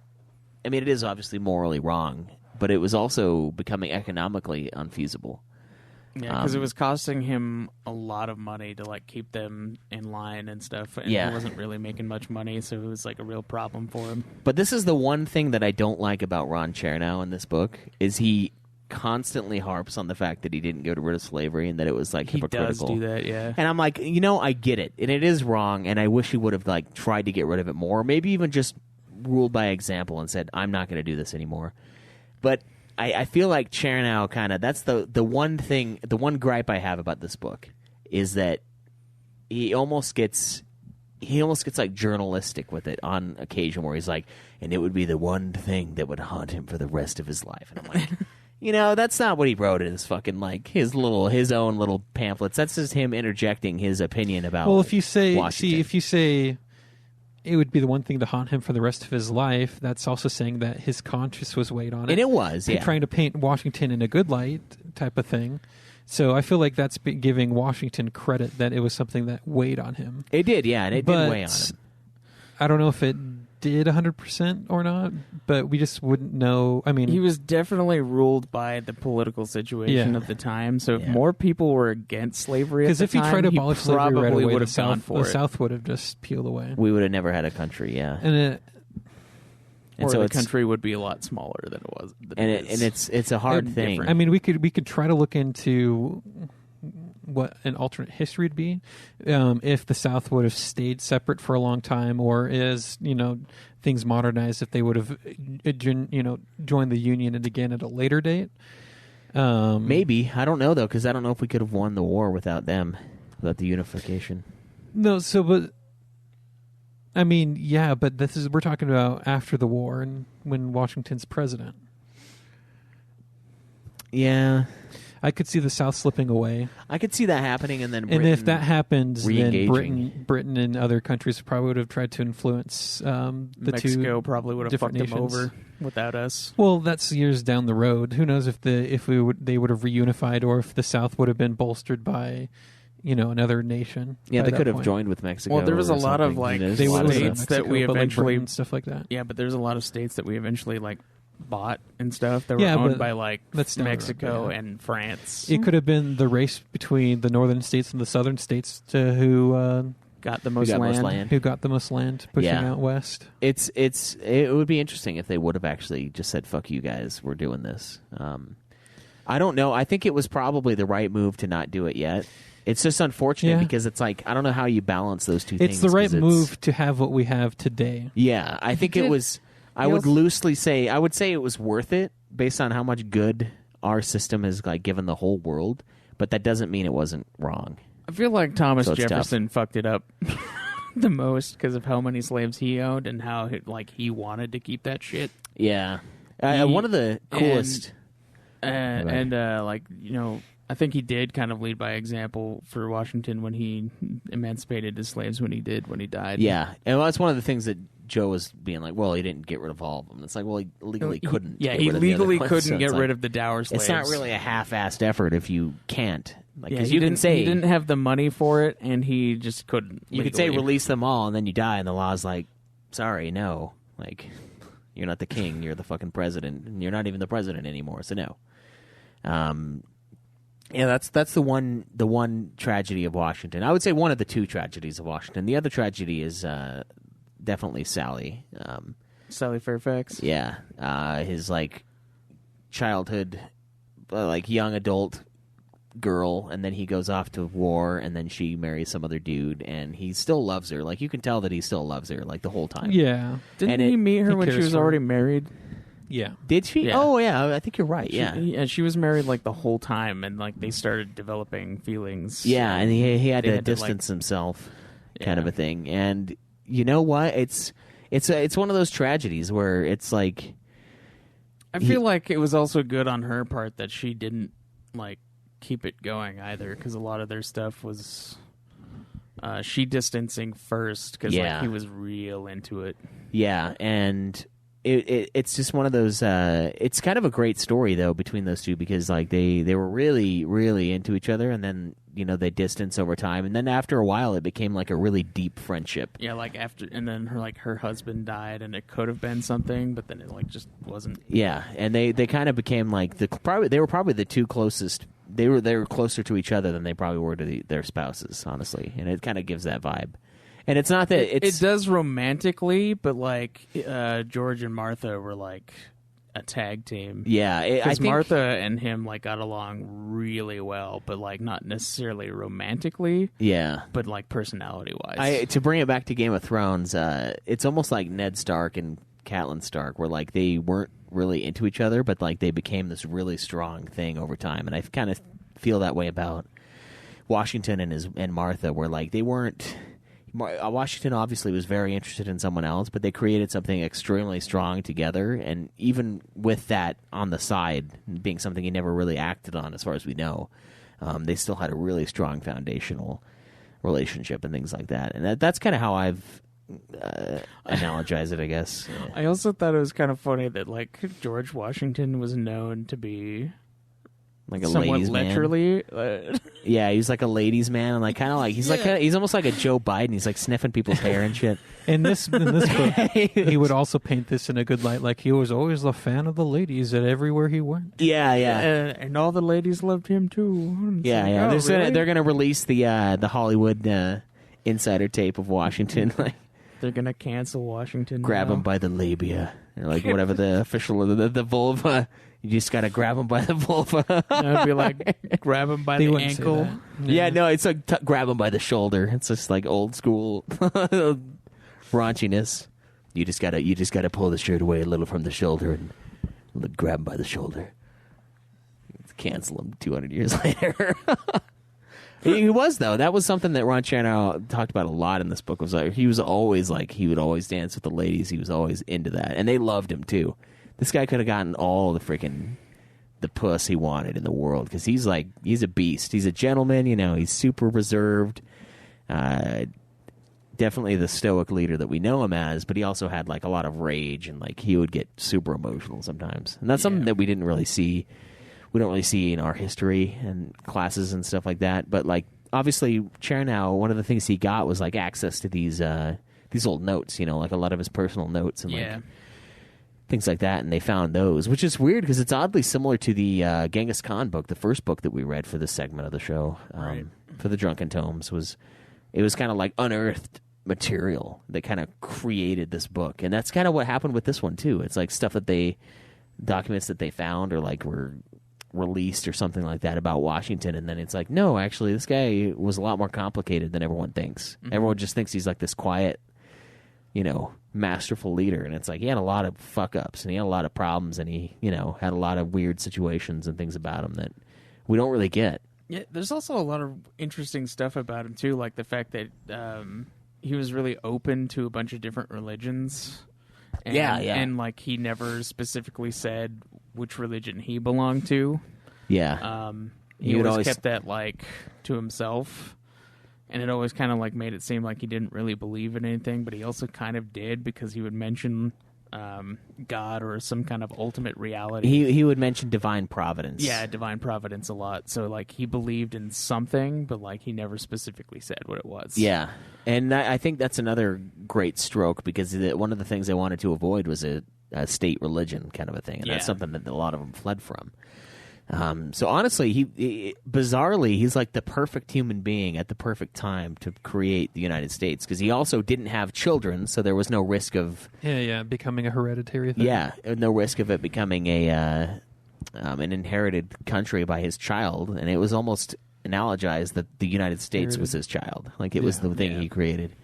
I mean, it is obviously morally wrong, but it was also becoming economically unfeasible. Yeah, because it was costing him a lot of money to like keep them in line and stuff, and Yeah. he wasn't really making much money, so it was like a real problem for him. But this is the one thing that I don't like about Ron Chernow in this book is he constantly harps on the fact that he didn't get rid of slavery and that it was like He does hypocritical. do that, yeah. And I'm like, I get it, and it is wrong, and I wish he would have like tried to get rid of it more, or maybe even just ruled by example and said, "I'm not going to do this anymore." But I feel like Chernow kind of that's the one thing, the one gripe I have about this book is that he almost gets like journalistic with it on occasion, where he's like, "And it would be the one thing that would haunt him for the rest of his life," and I'm like. That's not what he wrote in his fucking like his own little pamphlets. That's just him interjecting his opinion about. Well, if you say, Washington. it would be the one thing to haunt him for the rest of his life, that's also saying that his conscience was weighed on it. And it was, and yeah. trying to paint Washington in a good light type of thing. So I feel like that's giving Washington credit that it was something that weighed on him. It did, yeah, and it did weigh on him. I don't know if it did 100% or not, but we just wouldn't know. I mean, He was definitely ruled by the political situation Yeah. of the time. So if Yeah. more people were against slavery, because at if the he time, tried to abolish slavery right probably away, would the have gone South, for the it. South would have just peeled away. We would have never had a country, yeah. And Or so the it's- country would be a lot smaller than it was. It's a hard And thing. different. I mean, we could try to look into what an alternate history would be if the South would have stayed separate for a long time, or is things modernized if they would have joined the Union and again at a later date. Maybe, I don't know though, because I don't know if we could have won the war without them, without the unification. No, but I mean, yeah, but we're talking about after the war and when Washington's president. Yeah, I could see the South slipping away. I could see that happening, and then And if that happens, then re-engaging. Britain and other countries probably would have tried to influence the Mexico two probably would have different fucked them nations. over without us. Well, that's years down the road. Who knows if they would have reunified, or if the South would have been bolstered by, another nation. yeah, by they that could have point. joined with Mexico. Well, there was or a lot of, something. like, There's They a would lot have of been states stuff. that we Mexico, but, like, eventually- Britain and stuff like that. Yeah, but there's a lot of states that we eventually bought and stuff. They were Yeah, owned but by like that's not Mexico right, yeah. and France. It could have been the race between the northern states and the southern states to who got the most got land. most land. who got the most land pushing Yeah. out west. It would be interesting if they would have actually just said, "Fuck you guys, we're doing this." I don't know. I think it was probably the right move to not do it yet. It's just unfortunate Yeah. because it's like I don't know how you balance those two things. It's the right 'cause move to have what we have today. Yeah, I think it was. I would loosely say I would say it was worth it based on how much good our system has like given the whole world. But that doesn't mean it wasn't wrong. I feel like Thomas So it's Jefferson fucked it up the most because of how many slaves he owned and how he wanted to keep that shit. Yeah, one of the coolest. I think he did kind of lead by example for Washington when he emancipated his slaves when he died. Yeah, and that's one of the things that Joe was being like, well, he didn't get rid of all of them. It's like, well, he legally couldn't. Yeah, get he rid of the other legally ones, couldn't so get it's rid like, of the dower slaves. It's not really a half-assed effort if you can't. Like, Yeah, 'cause he you didn't can say he didn't have the money for it, and he just couldn't. you could say legally. release them all, and then you die, and the law's like, sorry, no, like you're not the king, you're the fucking president, and you're not even the president anymore, so no. Yeah, that's the one tragedy of Washington. I would say one of the two tragedies of Washington. The other tragedy is definitely Sally. Sally Fairfax. Yeah, his like childhood, like young adult girl, and then he goes off to war, and then she marries some other dude, and he still loves her. Like you can tell that he still loves her, like the whole time. Yeah. Didn't And he meet her he when she cares was for her. already married? Yeah. Did she? Yeah. Oh yeah, I think you're right. Yeah, She was married like the whole time, and like they started developing feelings. yeah, and he had They to had to, like- distance himself, kind Yeah. of a thing. And you know what? It's one of those tragedies where it's like. I feel like it was also good on her part that she didn't like keep it going either, because a lot of their stuff was she distancing first because Yeah. like he was real into it. Yeah, and it's just one of those. It's kind of a great story though between those two because like they were really really into each other, and then they distance over time, and then after a while it became like a really deep friendship. Yeah, like after, and then her husband died, and it could have been something, but then it like just wasn't. Yeah, and they kind of became like they were probably the two closest. They were closer to each other than they probably were to their spouses, honestly, and it kind of gives that vibe. And it's not that It does romantically, but like George and Martha were like a tag team. Yeah, I Because think Martha and him like got along really well, but like not necessarily romantically, Yeah, but like personality wise. to bring it back to Game of Thrones, it's almost like Ned Stark and Catelyn Stark, where like they weren't really into each other, but like they became this really strong thing over time. And I kind of feel that way about Washington and Martha, where like they weren't. Washington obviously was very interested in someone else, but they created something extremely strong together. And even with that on the side, being something he never really acted on, as far as we know, they still had a really strong foundational relationship and things like that. And that's kind of how I've analogized it, I guess. I also thought it was kind of funny that like George Washington was known to be Like a somewhat ladies' man. literally. Yeah, he's like a ladies' man, and like kind of like he's almost like a Joe Biden. He's like sniffing people's hair and shit. In this book, he would also paint this in a good light. Like he was always a fan of the ladies at everywhere he went. Yeah, And all the ladies loved him too. It's yeah, like, yeah. oh, really? They're gonna release the Hollywood insider tape of Washington. Like They're gonna cancel Washington. grab now. him by the labia, or like whatever the official the vulva. You just gotta grab him by the vulva. It'd be like grab him by They the wouldn't say ankle. that. Yeah, no, it's like grab him by the shoulder. It's just like old school raunchiness. You just gotta pull the shirt away a little from the shoulder and grab him by the shoulder. Cancel him 200 years later. He was though. That was something that Ron Chernow talked about a lot in this book. Was like he was always like he would always dance with the ladies. He was always into that, and they loved him too. This guy could have gotten all the puss he wanted in the world because he's a beast. He's a gentleman, he's super reserved. Definitely the stoic leader that we know him as, but he also had like a lot of rage and like he would get super emotional sometimes. And that's something that we didn't really see. We don't really see in our history and classes and stuff like that. But like obviously Chernow, one of the things he got was like access to these old notes, like a lot of his personal notes and like things like that, and they found those, which is weird because it's oddly similar to the Genghis Khan book, the first book that we read for this segment of the show, for the Drunken Tomes. It was kind of like unearthed material that kind of created this book, and that's kind of what happened with this one too. It's like stuff that documents that they found or like were released or something like that about Washington, and then it's like, no, actually this guy was a lot more complicated than everyone thinks. Everyone just thinks he's like this quiet, masterful leader, and it's like he had a lot of fuck ups and he had a lot of problems, and he had a lot of weird situations and things about him that we don't really get. Yeah, there's also a lot of interesting stuff about him too, like the fact that he was really open to a bunch of different religions. And, and like he never specifically said which religion he belonged to. Yeah. He always kept that like to himself, and it always kind of like made it seem like he didn't really believe in anything, but he also kind of did, because he would mention God or some kind of ultimate reality. He would mention divine providence. Yeah, divine providence a lot. So like he believed in something, but like he never specifically said what it was. Yeah, and I think that's another great stroke, because one of the things they wanted to avoid was a state religion kind of a thing, and that's something that a lot of them fled from. So honestly, he bizarrely, he's like the perfect human being at the perfect time to create the United States, because he also didn't have children, so there was no risk of becoming a hereditary thing. Yeah, no risk of it becoming an inherited country by his child, and it was almost analogized that the United States was his child, like it was the thing he created.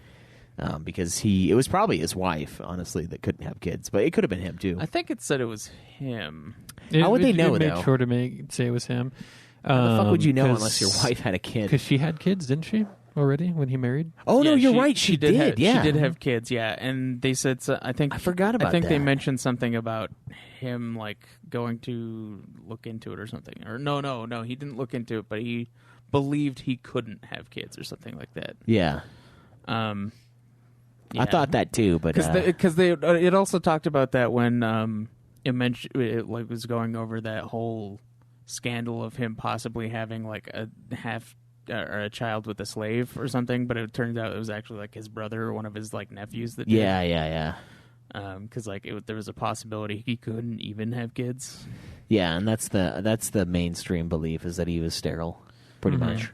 Because it was probably his wife, honestly, that couldn't have kids, but it could have been him too. I think it said it was him. How would they know, Make though? sure to say it was him. How the fuck would you know unless your wife had a kid? Because she had kids, didn't she, already, when he married? Oh, no, you're right. She did, She did have kids, yeah. And they said, I forgot about that. I think they mentioned something about him, like, going to look into it or something. Or no, he didn't look into it, but he believed he couldn't have kids or something like that. Yeah. I thought that too, but because it also talked about that when it mentioned it like was going over that whole scandal of him possibly having like a or a child with a slave or something, but it turns out it was actually like his brother or one of his like nephews that did. Yeah. Because like there was a possibility he couldn't even have kids. Yeah, and that's the mainstream belief, is that he was sterile, pretty much.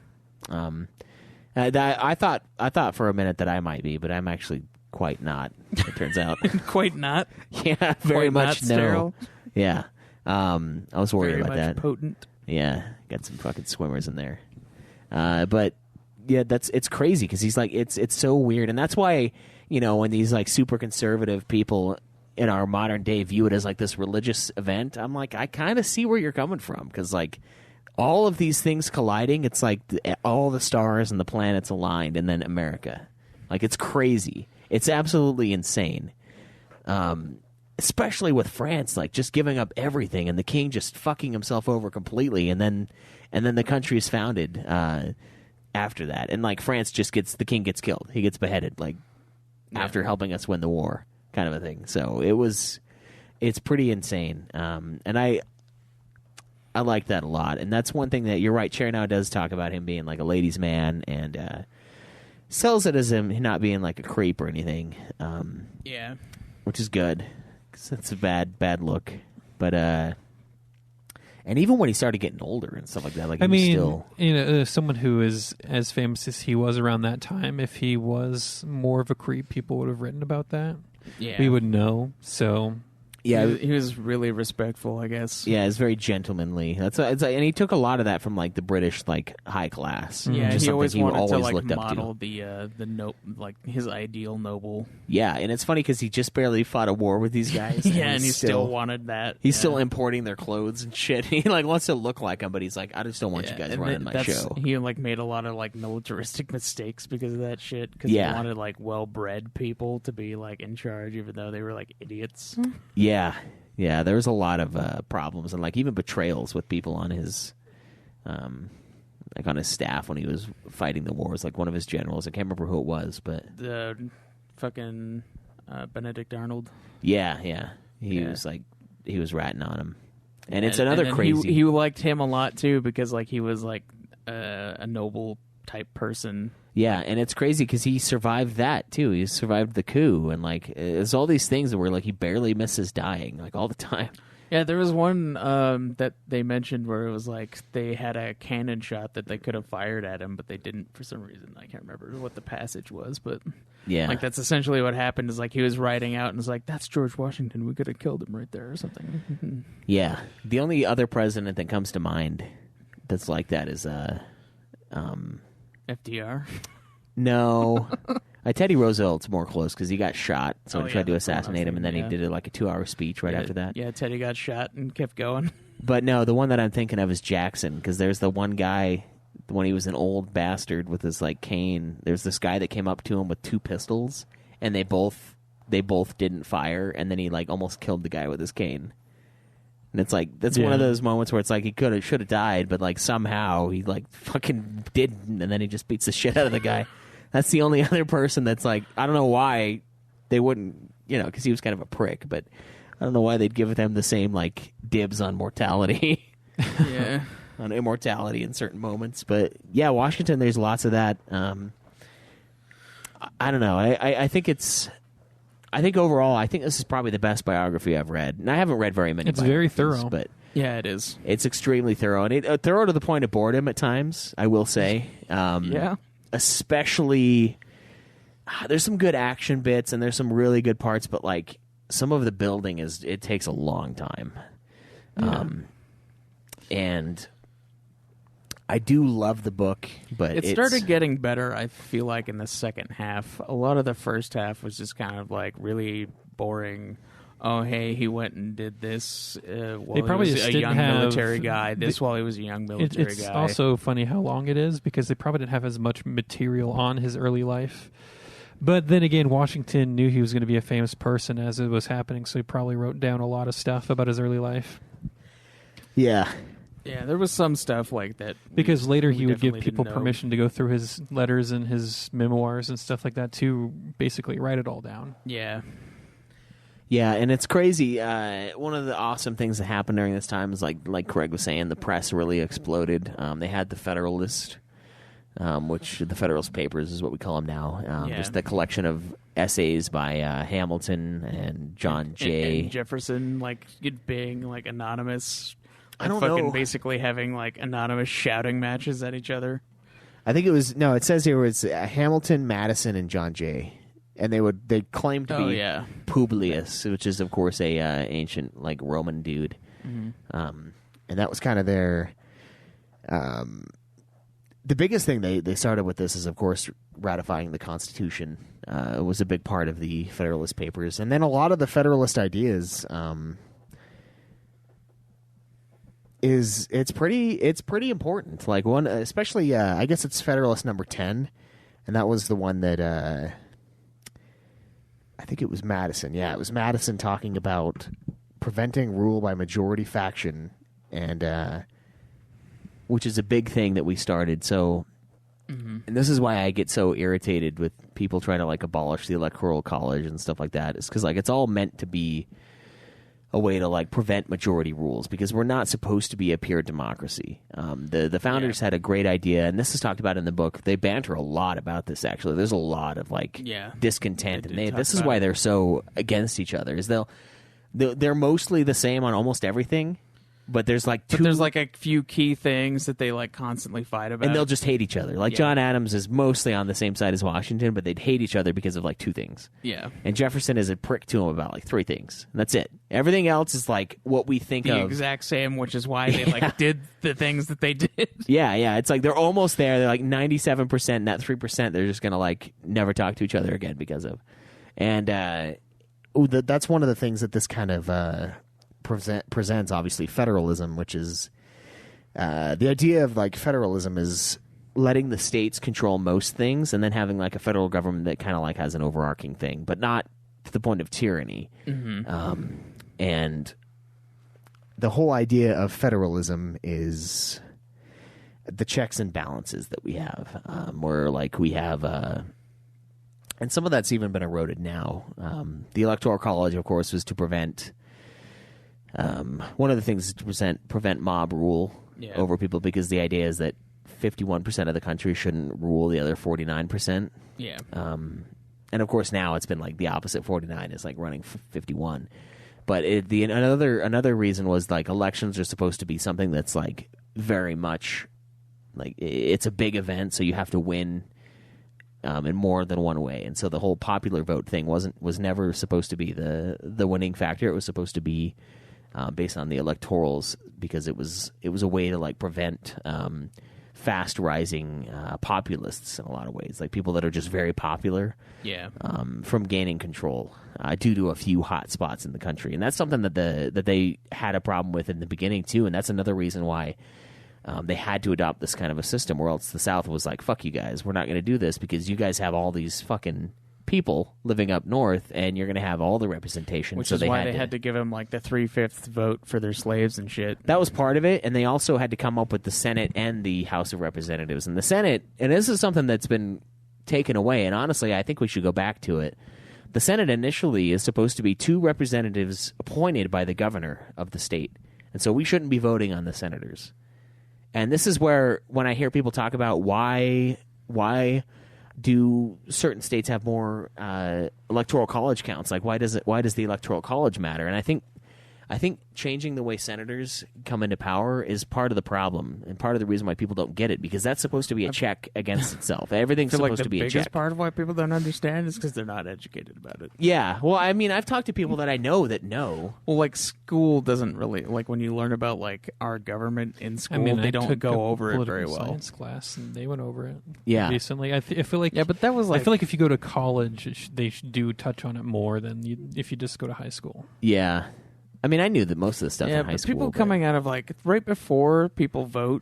I thought for a minute that I might be, but I'm actually quite not. It turns out, quite not. Yeah, very quite much not no. sterile. Yeah, I was worried Very about much that. potent. Yeah, got some fucking swimmers in there. But yeah, it's crazy, because he's like it's so weird, and that's why when these like super conservative people in our modern day view it as like this religious event, I'm like, I kind of see where you're coming from, because like all of these things colliding, it's like all the stars and the planets aligned, and then America. Like, it's crazy. It's absolutely insane. Especially with France, like, just giving up everything, and the king just fucking himself over completely, and then the country is founded after that. And, like, France just the king gets killed. He gets beheaded, like, after helping us win the war, kind of a thing. So it's pretty insane. And I like that a lot, and that's one thing that you're right. Chernow does talk about him being like a ladies' man, and sells it as him not being like a creep or anything. Yeah, which is good, because that's a bad look. But and even when he started getting older and stuff like that, like still, someone who is as famous as he was around that time, if he was more of a creep, people would have written about that. Yeah, we would know. So. Yeah, he was really respectful, I guess. Yeah, it's very gentlemanly. And he took a lot of that from like the British like high class. Yeah, he always wanted to like looked model like his ideal noble. Yeah, and it's funny because he just barely fought a war with these guys. And he still wanted that. He's still importing their clothes and shit. He like wants to look like them, but he's like, I just don't want you guys running my show. He like made a lot of like militaristic mistakes because of that shit. Because he wanted like well-bred people to be like in charge, even though they were like idiots. Yeah, there was a lot of problems, and like even betrayals with people on his, like on his staff when he was fighting the wars. Like one of his generals, I can't remember who it was, but the fucking Benedict Arnold. Yeah, he was ratting on him, and it's another crazy. He liked him a lot too, because like he was like a noble type person. Yeah, and it's crazy because he survived that too. He survived the coup, and like it's all these things that were like he barely misses dying, like all the time. Yeah, there was one that they mentioned where it was like they had a cannon shot that they could have fired at him, but they didn't for some reason. I can't remember what the passage was, but Yeah, like that's essentially what happened. Is like he was riding out and was like, "That's George Washington. We could have killed him right there or something." yeah. The only other president that comes to mind that's like that is FDR. No. Teddy Roosevelt's more close because he got shot, so he tried to that's what I was assassinate him, and then thinking, he did like a 2-hour speech right after that. Yeah, Teddy got shot and kept going. But no, the one that I'm thinking of is Jackson, because there's the one guy, when he was an old bastard with his like cane, there's this guy that came up to him with 2 pistols, and they both didn't fire, and then he like almost killed the guy with his cane. And it's like, that's one of those moments where it's like he should have died, but like somehow he like fucking didn't, and then he just beats the shit out of the guy. That's the only other person that's like, I don't know why they wouldn't, because he was kind of a prick, but I don't know why they'd give them the same like dibs on mortality. Yeah. On immortality in certain moments. But yeah, Washington, there's lots of that. I don't know. I think overall, I think this is probably the best biography I've read. And I haven't read very many. It's very biographies, thorough. But Yeah, it is. it's extremely thorough. And thorough to the point of boredom at times, I will say. Yeah. Especially, there's some good action bits and there's some really good parts, but like some of the building it takes a long time. And I do love the book, but It started getting better, I feel like, in the second half. A lot of the first half was just kind of like really boring. Oh, hey, he went and did this while They probably he was just a didn't young have military guy. This while he was a young military It's guy. also funny how long it is because they probably didn't have as much material on his early life. But then again, Washington knew he was going to be a famous person as it was happening, so he probably wrote down a lot of stuff about his early life. Yeah. Yeah, there was some stuff like that. Because later he would give definitely people didn't know. permission to go through his letters and his memoirs and stuff like that to basically write it all down. Yeah. Yeah, and it's crazy. One of the awesome things that happened during this time is, like Craig was saying, the press really exploded. They had the Federalist, which the Federalist Papers is what we call them now. Just the collection of essays by Hamilton and John Jay. And Jefferson, like, being, like, anonymous. I don't fucking know. basically having, like, anonymous shouting matches at each other. I think it says here it's Hamilton, Madison, and John Jay. And they claim to be Publius, which is of course a ancient like Roman dude, and that was kind of their. The biggest thing they started with this is of course ratifying the Constitution. It was a big part of the Federalist Papers, and then a lot of the Federalist ideas. It's pretty important. Like one, especially I guess it's Federalist number 10, and that was the one that. I think it was Madison. Yeah, it was Madison talking about preventing rule by majority faction, and which is a big thing that we started. So, and this is why I get so irritated with people trying to like abolish the Electoral College and stuff like that. Is because like it's all meant to be a way to like prevent majority rules because we're not supposed to be a pure democracy. The founders had a great idea, and this is talked about in the book. They banter a lot about this. Actually, there's a lot of like discontent, and this is why they're so against each other. Is they're mostly the same on almost everything. But there's like a few key things that they like constantly fight about, and they'll just hate each other. Like John Adams is mostly on the same side as Washington, but they'd hate each other because of like 2 things. Yeah, and Jefferson is a prick to him about like 3 things, and that's it. Everything else is like what we think the of exact same, which is why they like did the things that they did. Yeah. It's like they're almost there. They're like 97%, and that 3% they're just gonna like never talk to each other again because of. And that's one of the things that this kind of. Presents obviously federalism, which is the idea of like federalism is letting the states control most things and then having like a federal government that kind of like has an overarching thing, but not to the point of tyranny. And the whole idea of federalism is the checks and balances that we have, where like we have and some of that's even been eroded now. The Electoral College, of course, was to prevent one of the things is to prevent mob rule over people, because the idea is that 51% of the country shouldn't rule the other 49%. Yeah. And of course now it's been like the opposite. 49 is like running 51. But another reason was like elections are supposed to be something that's like very much like it's a big event, so you have to win in more than one way. And so the whole popular vote thing was never supposed to be the winning factor. It was supposed to be based on the electorals, because it was a way to like prevent fast rising populists in a lot of ways, like people that are just very popular, from gaining control due to a few hot spots in the country. And that's something that they had a problem with in the beginning too. And that's another reason why they had to adopt this kind of a system, or else the South was like, fuck you guys, we're not going to do this because you guys have all these fucking people living up north and you're going to have all the representation. Which so is why they had to give them like the 3/5 vote for their slaves and shit. That was part of it. And they also had to come up with the Senate and the House of Representatives. And the Senate, and this is something that's been taken away, and honestly I think we should go back to it. The Senate initially is supposed to be 2 representatives appointed by the governor of the state. And so we shouldn't be voting on the senators. And this is where, when I hear people talk about why do certain states have more electoral college counts, like why does the electoral college matter? And I think changing the way senators come into power is part of the problem, and part of the reason why people don't get it, because that's supposed to be a check against itself. Everything's supposed to be a check. The biggest part of why people don't understand is because they're not educated about it. Yeah, well, I mean, I've talked to people that I know that know. Well, like school doesn't really, like when you learn about like our government in school, they don't go over it very well. Science class, and they went over it. Yeah, recently. I feel like but that was like, I feel like if you go to college, they do touch on it more than if you just go to high school. Yeah. I mean, I knew that most of the stuff in high school. People coming out of like right before people vote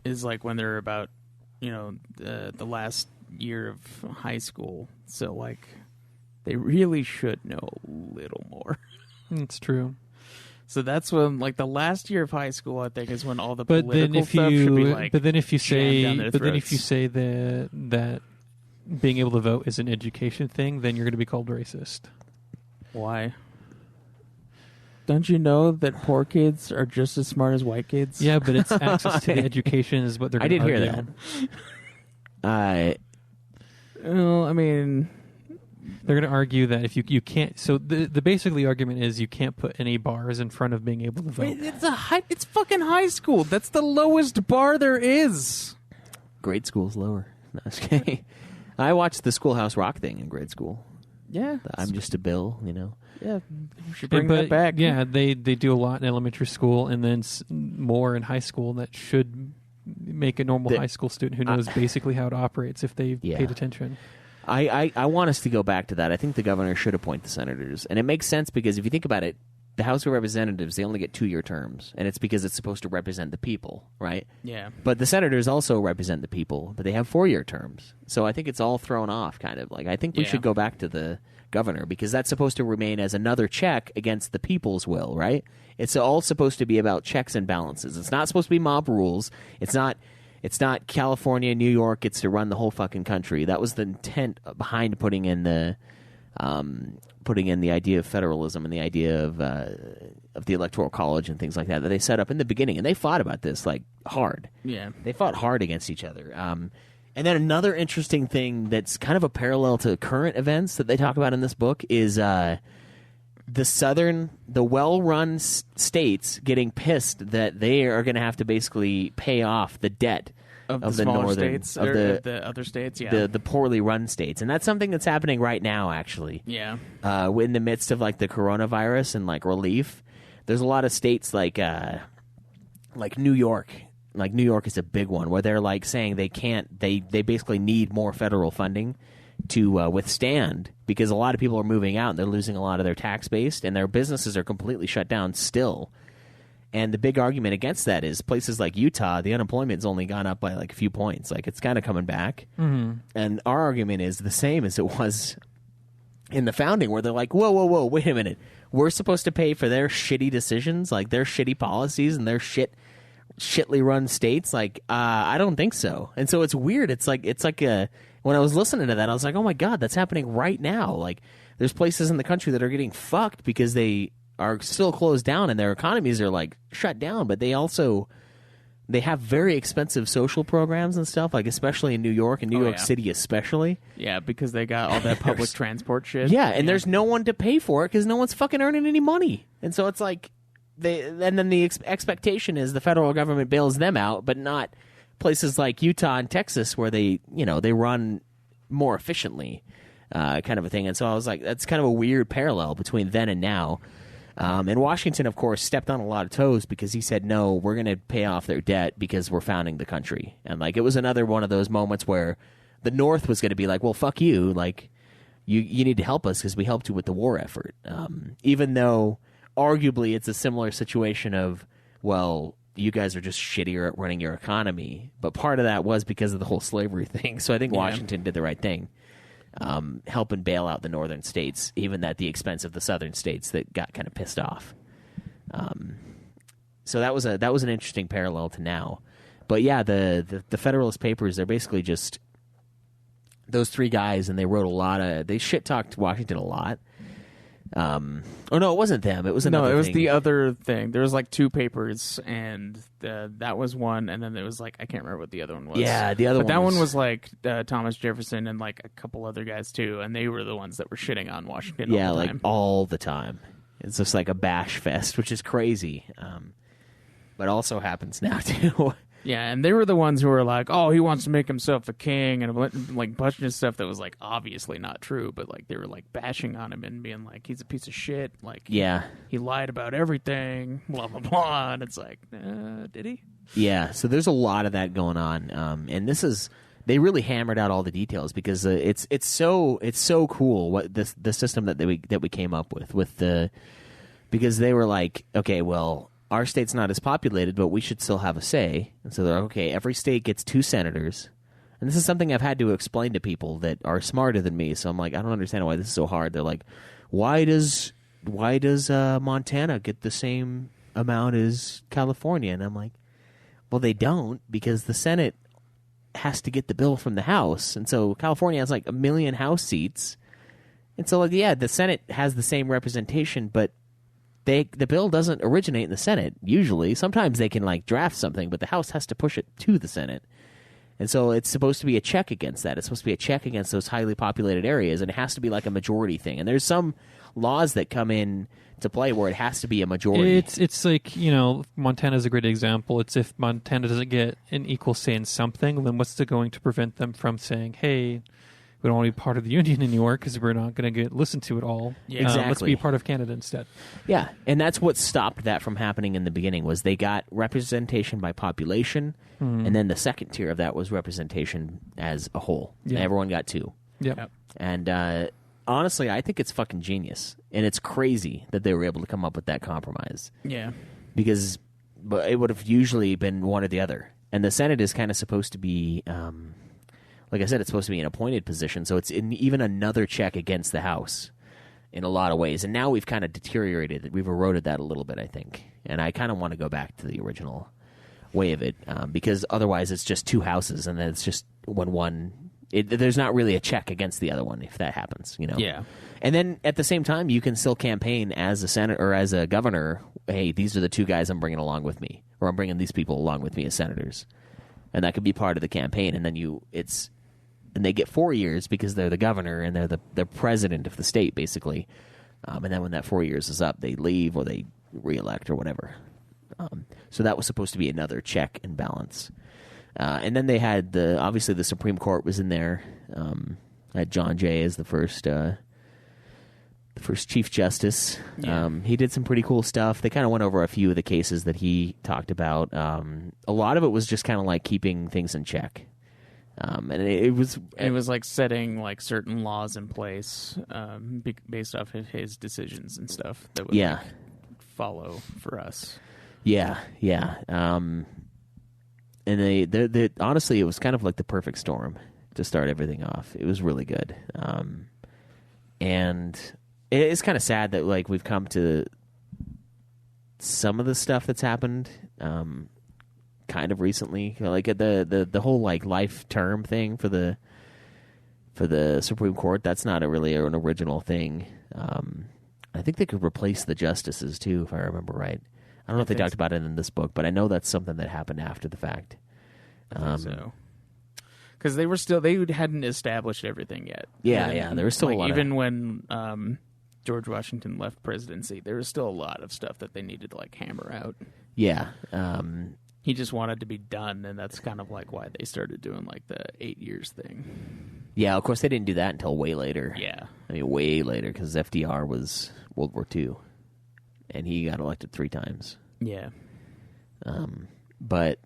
is like when they're about, the last year of high school. So like, they really should know a little more. It's true. So that's when, like, the last year of high school, I think, is when all the political stuff should be like. But then if you say that being able to vote is an education thing, then you're going to be called racist. Why? Don't you know that poor kids are just as smart as white kids? Yeah, but it's access to the education is what they're going to argue. I did hear that. Well, I mean, they're going to argue that if you can't. So the basically argument is you can't put any bars in front of being able to vote. It's fucking high school. That's the lowest bar there is. Grade school's lower. No, okay. I watched the Schoolhouse Rock thing in grade school. Yeah, I'm just a bill, Yeah, we should bring that back. Yeah, they do a lot in elementary school, and then more in high school. That should make a normal high school student who knows basically how it operates if they paid attention. I want us to go back to that. I think the governor should appoint the senators, and it makes sense because if you think about it, the House of Representatives, they only get 2-year terms, and it's because it's supposed to represent the people, right? Yeah. But the senators also represent the people, but they have 4-year terms. So I think it's all thrown off, kind of. Like, I think we should go back to the governor, because that's supposed to remain as another check against the people's will, right? It's all supposed to be about checks and balances. It's not supposed to be mob rules. It's not California, New York gets to run the whole fucking country. That was the intent behind putting in the idea of federalism and the idea of the Electoral College and things like that they set up in the beginning. And they fought about this like hard. Yeah, they fought hard against each other. And then another interesting thing that's kind of a parallel to current events that they talk about in this book is the well-run states getting pissed that they are going to have to basically pay off the debt of the northern states, of the other states, the poorly run states, and that's something that's happening right now. Actually, yeah, in the midst of like the coronavirus and like relief, there's a lot of states like New York. Like New York is a big one where they're like saying they can't. They basically need more federal funding to withstand, because a lot of people are moving out and they're losing a lot of their tax base, and their businesses are completely shut down still. And the big argument against that is places like Utah, the unemployment's only gone up by like a few points. Like it's kind of coming back. Mm-hmm. And our argument is the same as it was in the founding, where they're like, whoa, wait a minute. We're supposed to pay for their shitty decisions, like their shitty policies and their shitly run states. Like, I don't think so. And so it's weird. It's like when I was listening to that, I was like, oh my God, that's happening right now. Like there's places in the country that are getting fucked because they are still closed down and their economies are like shut down, but they also they have very expensive social programs and stuff, like especially in New York and New York City especially. Yeah, because they got all that public transport shit. Yeah, and there's no one to pay for it because no one's fucking earning any money. And so it's like, and then the expectation is the federal government bails them out, but not places like Utah and Texas where they run more efficiently, kind of a thing. And so I was like, that's kind of a weird parallel between then and now. And Washington, of course, stepped on a lot of toes because he said, no, we're going to pay off their debt because we're founding the country. And, like, it was another one of those moments where the North was going to be like, well, fuck you. Like, you need to help us because we helped you with the war effort. Even though, arguably, it's a similar situation of, well, you guys are just shittier at running your economy. But part of that was because of the whole slavery thing. So I think Washington did the right thing. Helping bail out the northern states, even at the expense of the southern states that got kind of pissed off. So that was an interesting parallel to now. But yeah, the Federalist Papers, they're basically just those three guys, and they wrote they shit talked Washington a lot. Oh no, it wasn't them. It was another. No, it was thing. the other thing. There was like two papers, and that was one, and then there was like I can't remember what the other one was. Yeah, the other but one. That one was like Thomas Jefferson and like a couple other guys too, and they were the ones that were shitting on Washington. Yeah, all the like time. all the time. It's just like a bash fest, which is crazy. But also happens now too. Yeah, and they were the ones who were like, "Oh, he wants to make himself a king," and like bunch of stuff that was like obviously not true, but like they were like bashing on him and being like, "He's a piece of shit." Like, Yeah. he lied about everything. Blah blah blah. And it's like, did he? Yeah, so there's a lot of that going on, and they really hammered out all the details because it's so cool what the system that we came up with because they were like, okay, well, our state's not as populated, but we should still have a say. And so they're like, okay, every state gets 2 senators. And this is something I've had to explain to people that are smarter than me. So I'm like, I don't understand why this is so hard. They're like, why does Montana get the same amount as California? And I'm like, well, they don't, because the Senate has to get the bill from the House. And so California has like 1 million House seats. And so, like, yeah, the Senate has the same representation, but the bill doesn't originate in the Senate, usually. Sometimes they can, like, draft something, but the House has to push it to the Senate. And so it's supposed to be a check against that. It's supposed to be a check against those highly populated areas, and it has to be like a majority thing. And there's some laws that come in to play where it has to be a majority. It's like, Montana's a great example. It's if Montana doesn't get an equal say in something, then what's going to prevent them from saying, hey, we don't want to be part of the union anymore because we're not going to get listened to at all. Yeah. Exactly. Let's be part of Canada instead. Yeah, and that's what stopped that from happening in the beginning was they got representation by population, and then the second tier of that was representation as a whole. Yeah. And everyone got 2. Yep. And honestly, I think it's fucking genius, and it's crazy that they were able to come up with that compromise. Yeah. Because it would have usually been one or the other. And the Senate is kind of supposed to be, like I said, it's supposed to be an appointed position, so it's even another check against the House in a lot of ways. And now we've kind of deteriorated it. We've eroded that a little bit, I think. And I kind of want to go back to the original way of it, because otherwise it's just 2 houses, and then it's just there's not really a check against the other one if that happens, Yeah. And then at the same time, you can still campaign as a senator or as a governor. Hey, these are the 2 guys I'm bringing along with me, or I'm bringing these people along with me as senators, and that could be part of the campaign. And then and they get 4 years because they're the governor and they're the president of the state, basically. And then when that 4 years is up, they leave or they reelect or whatever. So that was supposed to be another check and balance. And then they had obviously the Supreme Court was in there. Had John Jay as the first Chief Justice. Yeah. He did some pretty cool stuff. They kind of went over a few of the cases that he talked about. A lot of it was just kind of like keeping things in check. And it was like setting like certain laws in place based off of his decisions and stuff that would like, follow for us. Yeah. And they honestly, it was kind of like the perfect storm to start everything off. It was really good. And it's kind of sad that like we've come to some of the stuff that's happened kind of recently, like the whole like life term thing for the Supreme Court. That's not really an original thing. I think they could replace the justices too, if I remember right. I don't know if they talked about it in this book, but I know that's something that happened after the fact. So, because they hadn't established everything yet. Yeah, there was still a lot. Even when George Washington left presidency, there was still a lot of stuff that they needed to like hammer out. Yeah, he just wanted to be done, and that's kind of like why they started doing like the 8 years thing. Yeah, of course they didn't do that until way later. Yeah, I mean way later because FDR was World War II, and he got elected 3 times. Yeah, but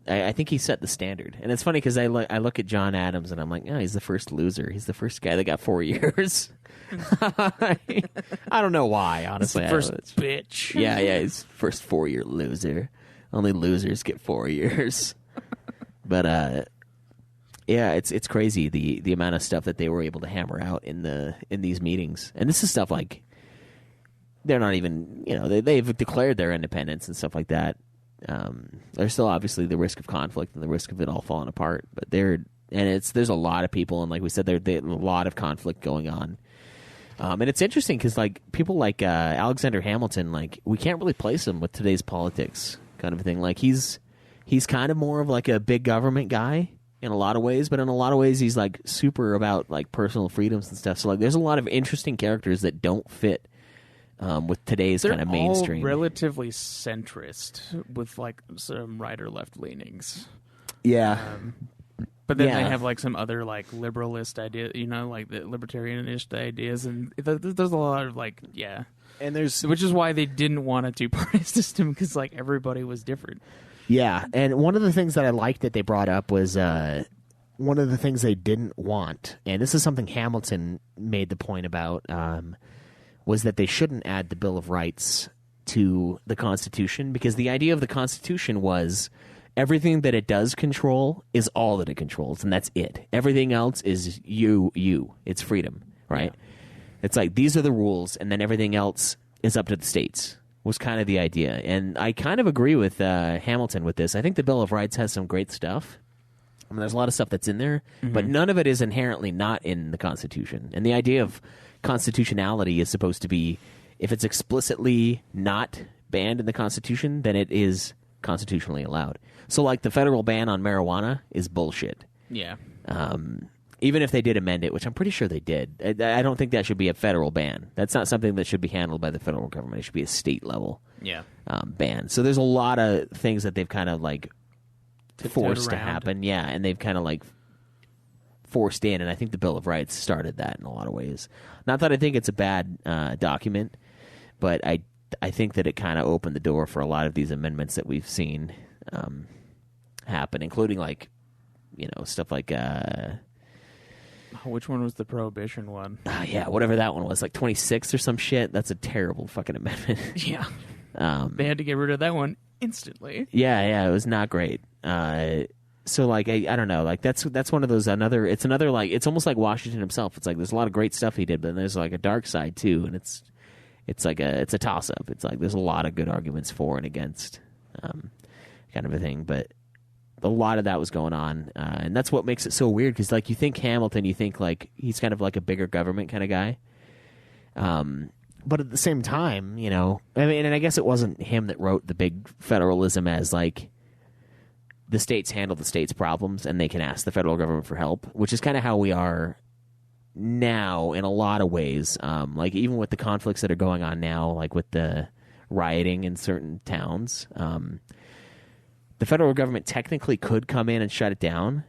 I think he set the standard, and it's funny because I look at John Adams and I'm like, oh, he's the first loser. He's the first guy that got 4 years. I don't know why, honestly. First bitch. Yeah, he's first 4-year loser. Only losers get 4 years. But yeah, it's crazy the amount of stuff that they were able to hammer out in these meetings, and this is stuff like they're not even they've declared their independence and stuff like that. There's still obviously the risk of conflict and the risk of it all falling apart, but there's a lot of people, and like we said, there's a lot of conflict going on. And it's interesting because like people like Alexander Hamilton, like we can't really place him with today's politics kind of thing. Like he's kind of more of like a big government guy in a lot of ways, but in a lot of ways he's like super about like personal freedoms and stuff. So like there's a lot of interesting characters that don't fit with today's kind of mainstream. They're all relatively centrist with like some right or left leanings. Yeah. But then they have like some other like liberalist ideas, like the libertarianist ideas, and there's a lot of like, yeah. And which is why they didn't want a two-party system, because like everybody was different. Yeah, and one of the things that I liked that they brought up was one of the things they didn't want, and this is something Hamilton made the point about, was that they shouldn't add the Bill of Rights to the Constitution, because the idea of the Constitution was everything that it does control is all that it controls, and that's it. Everything else is you. It's freedom, right? Yeah. It's like these are the rules, and then everything else is up to the states, was kind of the idea. And I kind of agree with Hamilton with this. I think the Bill of Rights has some great stuff. I mean, there's a lot of stuff that's in there, but none of it is inherently not in the Constitution. And the idea of constitutionality is supposed to be, if it's explicitly not banned in the Constitution, then it is constitutionally allowed. So, like, the federal ban on marijuana is bullshit. Yeah. Even if they did amend it, which I'm pretty sure they did. I don't think that should be a federal ban. That's not something that should be handled by the federal government. It should be a state-level ban. So there's a lot of things that they've kind of, like, forced to happen. Yeah, and they've kind of, like, forced in, and I think the Bill of Rights started that in a lot of ways. Not that I think it's a bad document, but I think that it kind of opened the door for a lot of these amendments that we've seen happen, including, like, stuff like... which one was the prohibition one? Yeah, whatever that one was, like 26 or some shit. That's a terrible fucking amendment. Yeah. They had to get rid of that one instantly. Yeah, it was not great. So, like, I don't know. Like, that's one of those, it's another, like, it's almost like Washington himself. It's like, there's a lot of great stuff he did, but then there's, like, a dark side, too, and it's a toss-up. It's like, there's a lot of good arguments for and against kind of a thing, but a lot of that was going on, and that's what makes it so weird, because, like, you think Hamilton, you think, like, he's kind of like a bigger government kind of guy, but at the same time, I mean, and I guess it wasn't him that wrote the big federalism as, like, the states handle the states' problems, and they can ask the federal government for help, which is kind of how we are now in a lot of ways, like, even with the conflicts that are going on now, like with the rioting in certain towns, the federal government technically could come in and shut it down,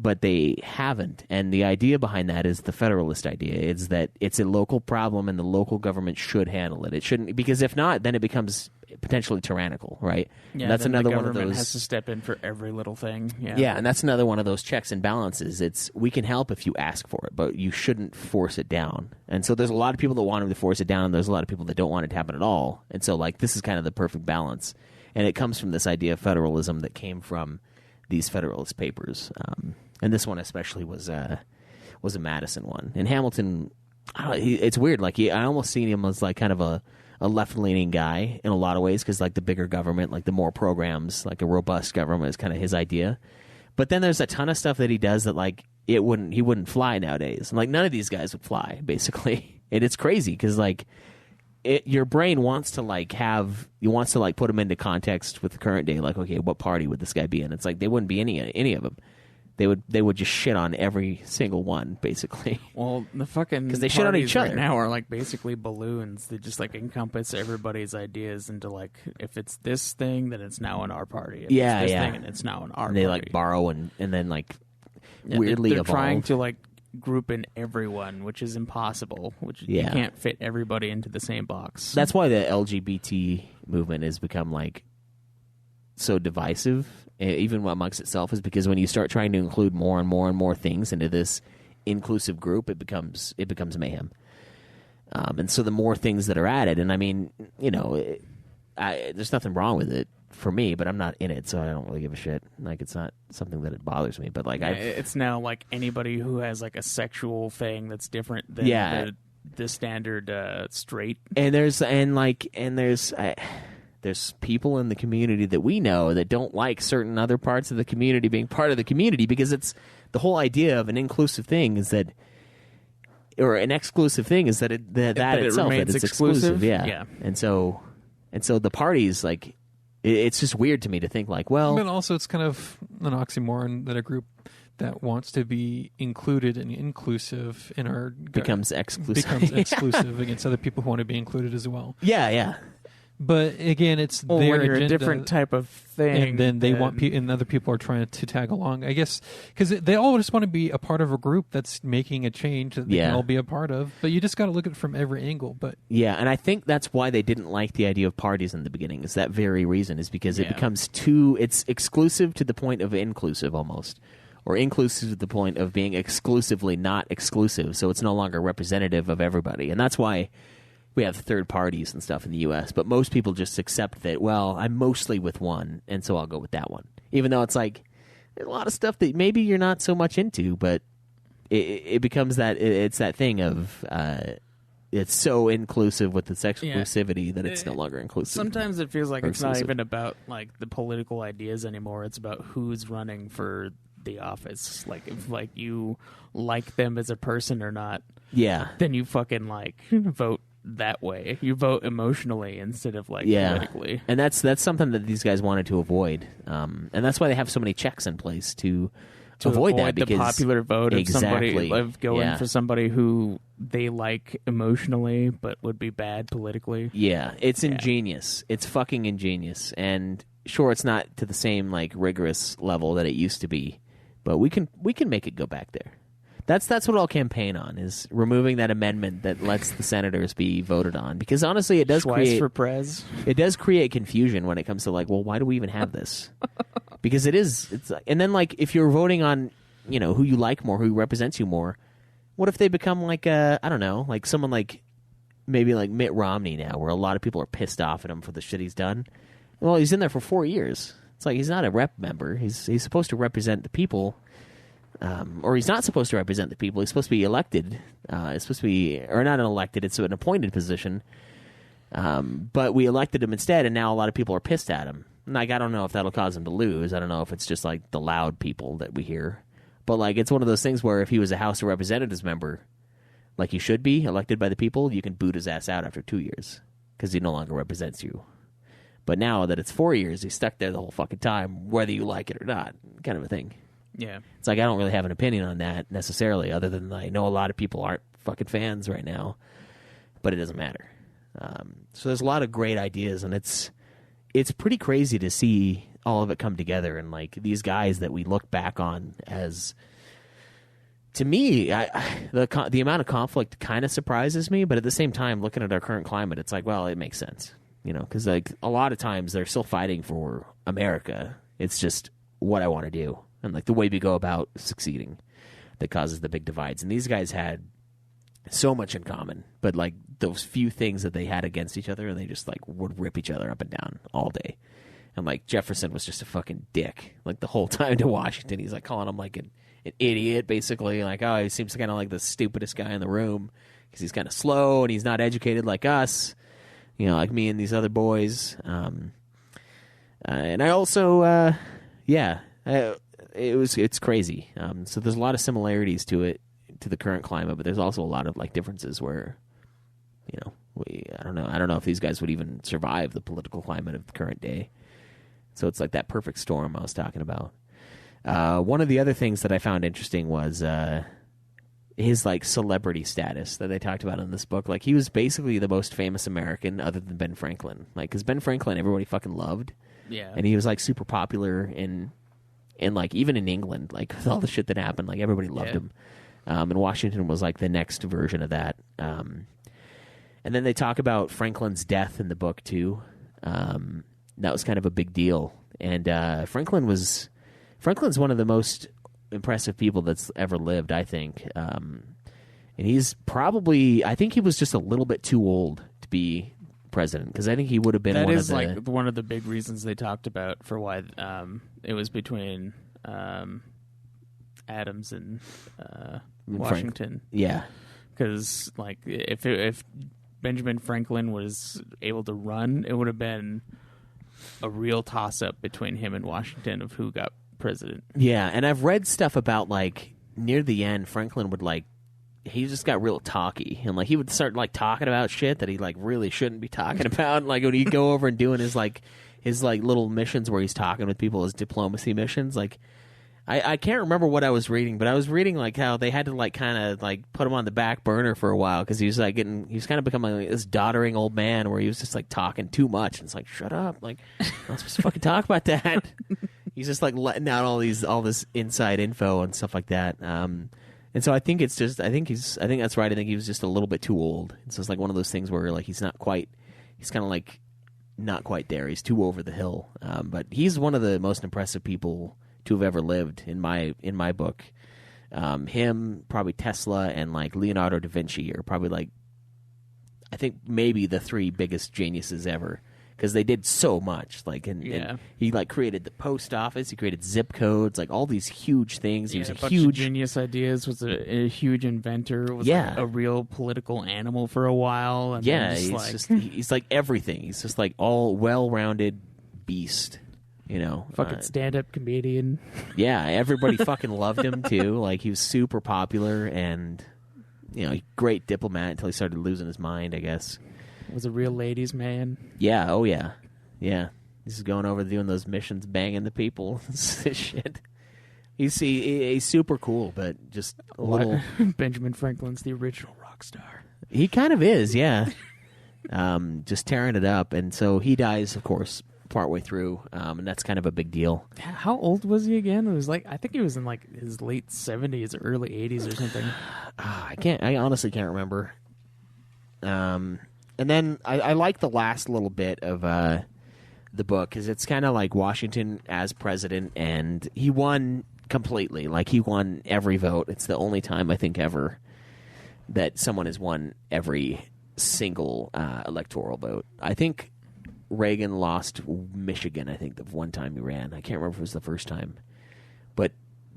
but they haven't. And the idea behind that is the federalist idea. It's that it's a local problem and the local government should handle it. It shouldn't, because if not, then it becomes potentially tyrannical, right? Yeah, and that's another one of those. The government has to step in for every little thing. Yeah, and that's another one of those checks and balances. It's, we can help if you ask for it, but you shouldn't force it down. And so there's a lot of people that want him to force it down, and there's a lot of people that don't want it to happen at all. And so, like, this is kind of the perfect balance. And it comes from this idea of federalism that came from these Federalist Papers. And this one especially was a Madison one. And Hamilton, it's weird. Like, I almost seen him as, like, kind of a left-leaning guy in a lot of ways, because, like, the bigger government, like the more programs, like a robust government is kind of his idea. But then there's a ton of stuff that he does that, like, he wouldn't fly nowadays. And, like, none of these guys would fly, basically. And it's crazy because, like, your brain wants to put them into context with the current day. Like, okay, what party would this guy be in? It's like they wouldn't be any of them. They would just shit on every single one, basically. Well, the fucking because they shit on each other right now are like basically balloons. They just like encompass everybody's ideas into like, if it's this thing, then it's now in our party. If it's this thing, and it's now in our. And they party. like borrow and then like weirdly they're evolve. trying to like group in everyone, which is impossible. You can't fit everybody into the same box. That's why the LGBT movement has become like so divisive, even amongst itself, is because when you start trying to include more and more and more things into this inclusive group, it becomes mayhem. And so the more things that are added, and I mean, there's nothing wrong with it for me, but I'm not in it, so I don't really give a shit. Like, it's not something that it bothers me. But like, it's now like anybody who has like a sexual thing that's different than the standard straight. And there's people in the community that we know that don't like certain other parts of the community being part of the community, because it's the whole idea of an inclusive thing is that, or an exclusive thing is that it itself that it's exclusive. Yeah. And so the parties, like, it's just weird to me to think like, well, but also it's kind of an oxymoron that a group that wants to be included and inclusive in our becomes exclusive against other people who want to be included as well. Yeah. But again, it's their when you're agenda, a different type of thing, and then they want and other people are trying to tag along. I guess because they all just want to be a part of a group that's making a change that they can all be a part of. But you just got to look at it from every angle. But and I think that's why they didn't like the idea of parties in the beginning. Is that very reason? Is because it becomes it's exclusive to the point of inclusive almost, or inclusive to the point of being exclusively not exclusive. So it's no longer representative of everybody, and that's why we have third parties and stuff in the U.S., but most people just accept that, well, I'm mostly with one, and so I'll go with that one. Even though it's like, there's a lot of stuff that maybe you're not so much into, but it becomes that, it's that thing of, it's so inclusive with its exclusivity that it's no longer inclusive. Sometimes it feels like it's not even about like the political ideas anymore. It's about who's running for the office. Like, if like you like them as a person or not, then you fucking like vote that way. You vote emotionally instead of like politically. And that's something that these guys wanted to avoid. And that's why they have so many checks in place to avoid that, because the popular vote of somebody going for somebody who they like emotionally but would be bad politically. It's ingenious. It's fucking ingenious. And sure, it's not to the same like rigorous level that it used to be, but we can make it go back there. That's what I'll campaign on, is removing that amendment that lets the senators be voted on, because honestly it does Schweiss for prez. It does create confusion when it comes to like, well, why do we even have this? Because it's and then like if you're voting on, who you like more, who represents you more, what if they become like I don't know, like someone like maybe like Mitt Romney now, where a lot of people are pissed off at him for the shit he's done. Well, he's in there for 4 years. It's like he's not a rep member. He's supposed to represent the people. Or he's not supposed to represent the people. He's supposed to be elected. It's supposed to be, or not an elected, it's an appointed position. But we elected him instead, and now a lot of people are pissed at him. Like, I don't know if that'll cause him to lose. I don't know if it's just like the loud people that we hear. But like, it's one of those things where if he was a House of Representatives member, like he should be, elected by the people, you can boot his ass out after 2 years because he no longer represents you. But now that it's 4 years, he's stuck there the whole fucking time, whether you like it or not, kind of a thing. Yeah. It's like I don't really have an opinion on that necessarily, other than I know a lot of people aren't fucking fans right now, but it doesn't matter. So there's a lot of great ideas, and it's pretty crazy to see all of it come together, and like these guys that we look back on as, to me, the amount of conflict kind of surprises me, but at the same time, looking at our current climate, it's like, well, it makes sense, because like a lot of times they're still fighting for America. It's just what I want to do. And like the way we go about succeeding that causes the big divides. And these guys had so much in common, but like those few things that they had against each other, and they just like would rip each other up and down all day. And like Jefferson was just a fucking dick like the whole time to Washington. He's like calling him like an idiot, basically. Like, oh, he seems kind of like the stupidest guy in the room because he's kind of slow and he's not educated like us, like me and these other boys. And I also, it's crazy. So there's a lot of similarities to it, to the current climate, but there's also a lot of like differences where, I don't know if these guys would even survive the political climate of the current day. So it's like that perfect storm I was talking about. One of the other things that I found interesting was his like celebrity status that they talked about in this book. Like he was basically the most famous American other than Ben Franklin. Like because Ben Franklin everybody fucking loved. Yeah. And he was like super popular in like even in England, like with all the shit that happened, like everybody loved him. And Washington was like the next version of that. And then they talk about Franklin's death in the book too. That was kind of a big deal. And Franklin's one of the most impressive people that's ever lived, I think. And he's probably, I think he was just a little bit too old to be president, because I think he would have been like one of the big reasons they talked about for why it was between Adams and Washington. Yeah. Because like if Benjamin Franklin was able to run, it would have been a real toss-up between him and Washington of who got president. Yeah, and I've read stuff about like near the end, Franklin would like he just got real talky, and like he would start like talking about shit that he like really shouldn't be talking about. Like when he'd go over and doing his little missions where he's talking with people, his diplomacy missions. Like I can't remember what I was reading, but I was reading like how they had to like kind of like put him on the back burner for a while because he was kind of becoming like this doddering old man where he was just like talking too much, and it's like shut up, like I'm not supposed to fucking talk about that. He's just like letting out all this inside info and stuff like that. And so I think that's right. I think he was just a little bit too old. So it's like one of those things where like he's kind of like not quite there. He's too over the hill. But he's one of the most impressive people to have ever lived in my book. Him, probably Tesla, and like Leonardo da Vinci are probably like, I think maybe the three biggest geniuses ever. Because they did so much, like, and he like created the post office, he created zip codes, like all these huge things. He was a bunch huge of genius ideas. Was a huge inventor. Was like a real political animal for a while. And he's like everything. He's just like all well-rounded beast. You know, fucking stand-up comedian. Yeah, everybody fucking loved him too. Like he was super popular and great diplomat until he started losing his mind, I guess. Was a real ladies' man. Yeah, oh yeah. Yeah. He's going over doing those missions, banging the people. Shit. He's super cool, but just a little... Benjamin Franklin's the original rock star. He kind of is, yeah. Just tearing it up. And so he dies, of course, partway through, and that's kind of a big deal. How old was he again? It was like, I think he was in like his late 70s or early 80s or something. I honestly can't remember. And then I like the last little bit of the book because it's kind of like Washington as president, and he won completely. Like he won every vote. It's the only time I think ever that someone has won every single electoral vote. I think Reagan lost Michigan. I think the one time he ran. I can't remember if it was the first time, but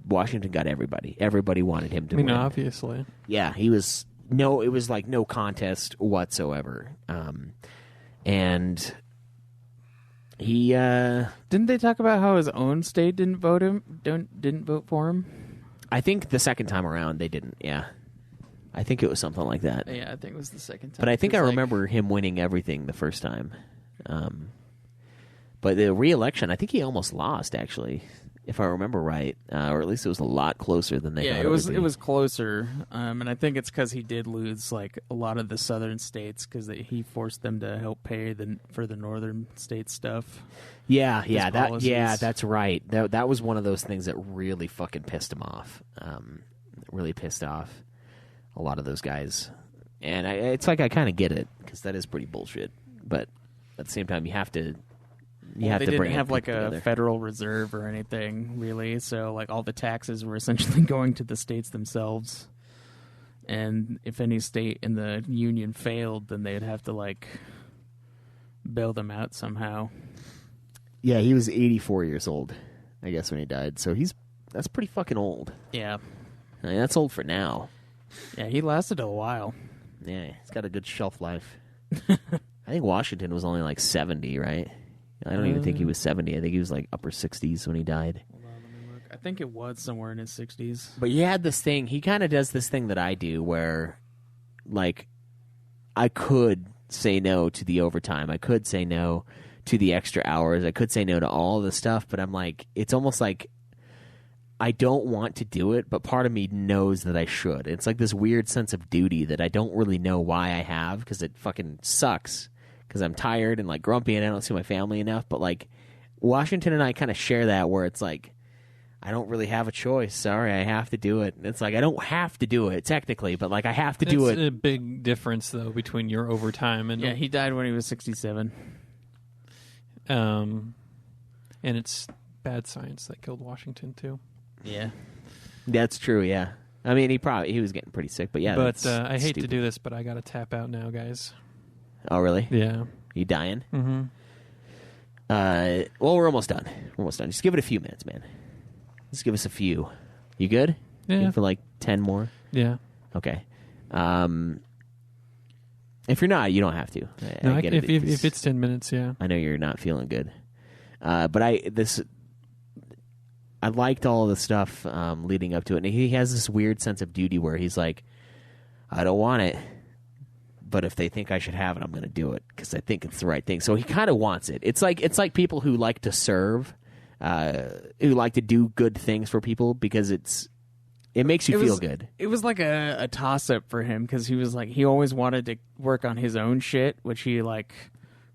Washington got everybody. Everybody wanted him to win. Obviously, yeah, he was. No, it was like no contest whatsoever. And he didn't they talk about how his own state didn't vote for him? I think the second time around they didn't. Yeah, I think it was something like that. Yeah, I think it was the second time. But I think I remember him winning everything the first time. But the re-election, I think he almost lost actually. If I remember right, or at least it was a lot closer than they thought it would be. It was closer, and I think it's because he did lose like a lot of the southern states because he forced them to help pay for the northern state stuff. Yeah, that's right. That was one of those things that really fucking pissed him off. Really pissed off a lot of those guys, and it's like I kind of get it because that is pretty bullshit. But at the same time, you have to. They didn't have like a Federal Reserve or anything really, so like all the taxes were essentially going to the states themselves. And if any state in the Union failed, then they'd have to like bail them out somehow. Yeah, he was 84 years old, I guess, when he died. So that's pretty fucking old. Yeah, I mean, that's old for now. Yeah, he lasted a while. Yeah, he's got a good shelf life. I think Washington was only like 70, right? I don't even think he was 70. I think he was like upper 60s when he died. Hold on, let me look. I think it was somewhere in his 60s. But he had this thing. He kind of does this thing that I do where, like, I could say no to the overtime. I could say no to the extra hours. I could say no to all the stuff, but I'm like, it's almost like I don't want to do it, but part of me knows that I should. It's like this weird sense of duty that I don't really know why I have, because it fucking sucks, because I'm tired and like grumpy and I don't see my family enough. But like Washington and I kind of share that, where it's like, I don't really have a choice. Sorry, I have to do it. And it's like, I don't have to do it technically, but like I have to do it. It's a big difference though between your overtime and he died when he was 67. And it's bad science that killed Washington too. Yeah, that's true. Yeah, I mean he was getting pretty sick, but yeah. But I hate to do this, but I gotta tap out now, guys. Oh really? Yeah. You dying? Mm-hmm. Well, we're almost done. Just give it a few minutes, man. Just give us a few. You good? Yeah. Good for like 10 more? Yeah. Okay. If you're not, you don't have to. I get it. If it's 10 minutes, yeah. I know you're not feeling good. But I liked all the stuff leading up to it. And he has this weird sense of duty where he's like, I don't want it, but if they think I should have it, I'm going to do it because I think it's the right thing. So he kind of wants it. It's like people who like to serve, who like to do good things for people because it makes you feel good. It was like a toss-up for him because he was like, he always wanted to work on his own shit, which he like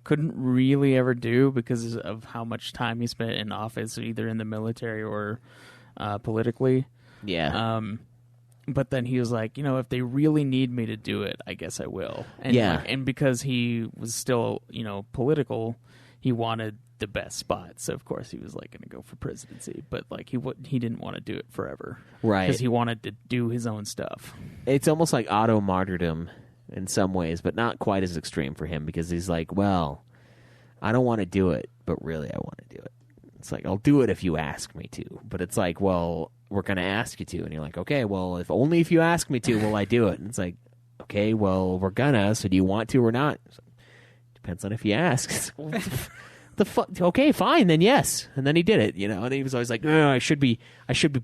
couldn't really ever do because of how much time he spent in office, either in the military or politically. Yeah. But then he was like, if they really need me to do it, I guess I will. And and because he was still, political, he wanted the best spot. So of course he was like going to go for presidency, but like he didn't want to do it forever, right? Because he wanted to do his own stuff. It's almost like auto martyrdom in some ways, but not quite as extreme for him because he's like, well, I don't want to do it, but really I want to do it. It's like, I'll do it if you ask me to, but it's like, well, we're going to ask you to, and you're like, okay, well, if you ask me to, will I do it? And it's like, okay, well, we're gonna. So do you want to or not? Depends on if you ask. The fuck? Okay, fine, then yes. And then he did it, And he was always like, "Oh, I should be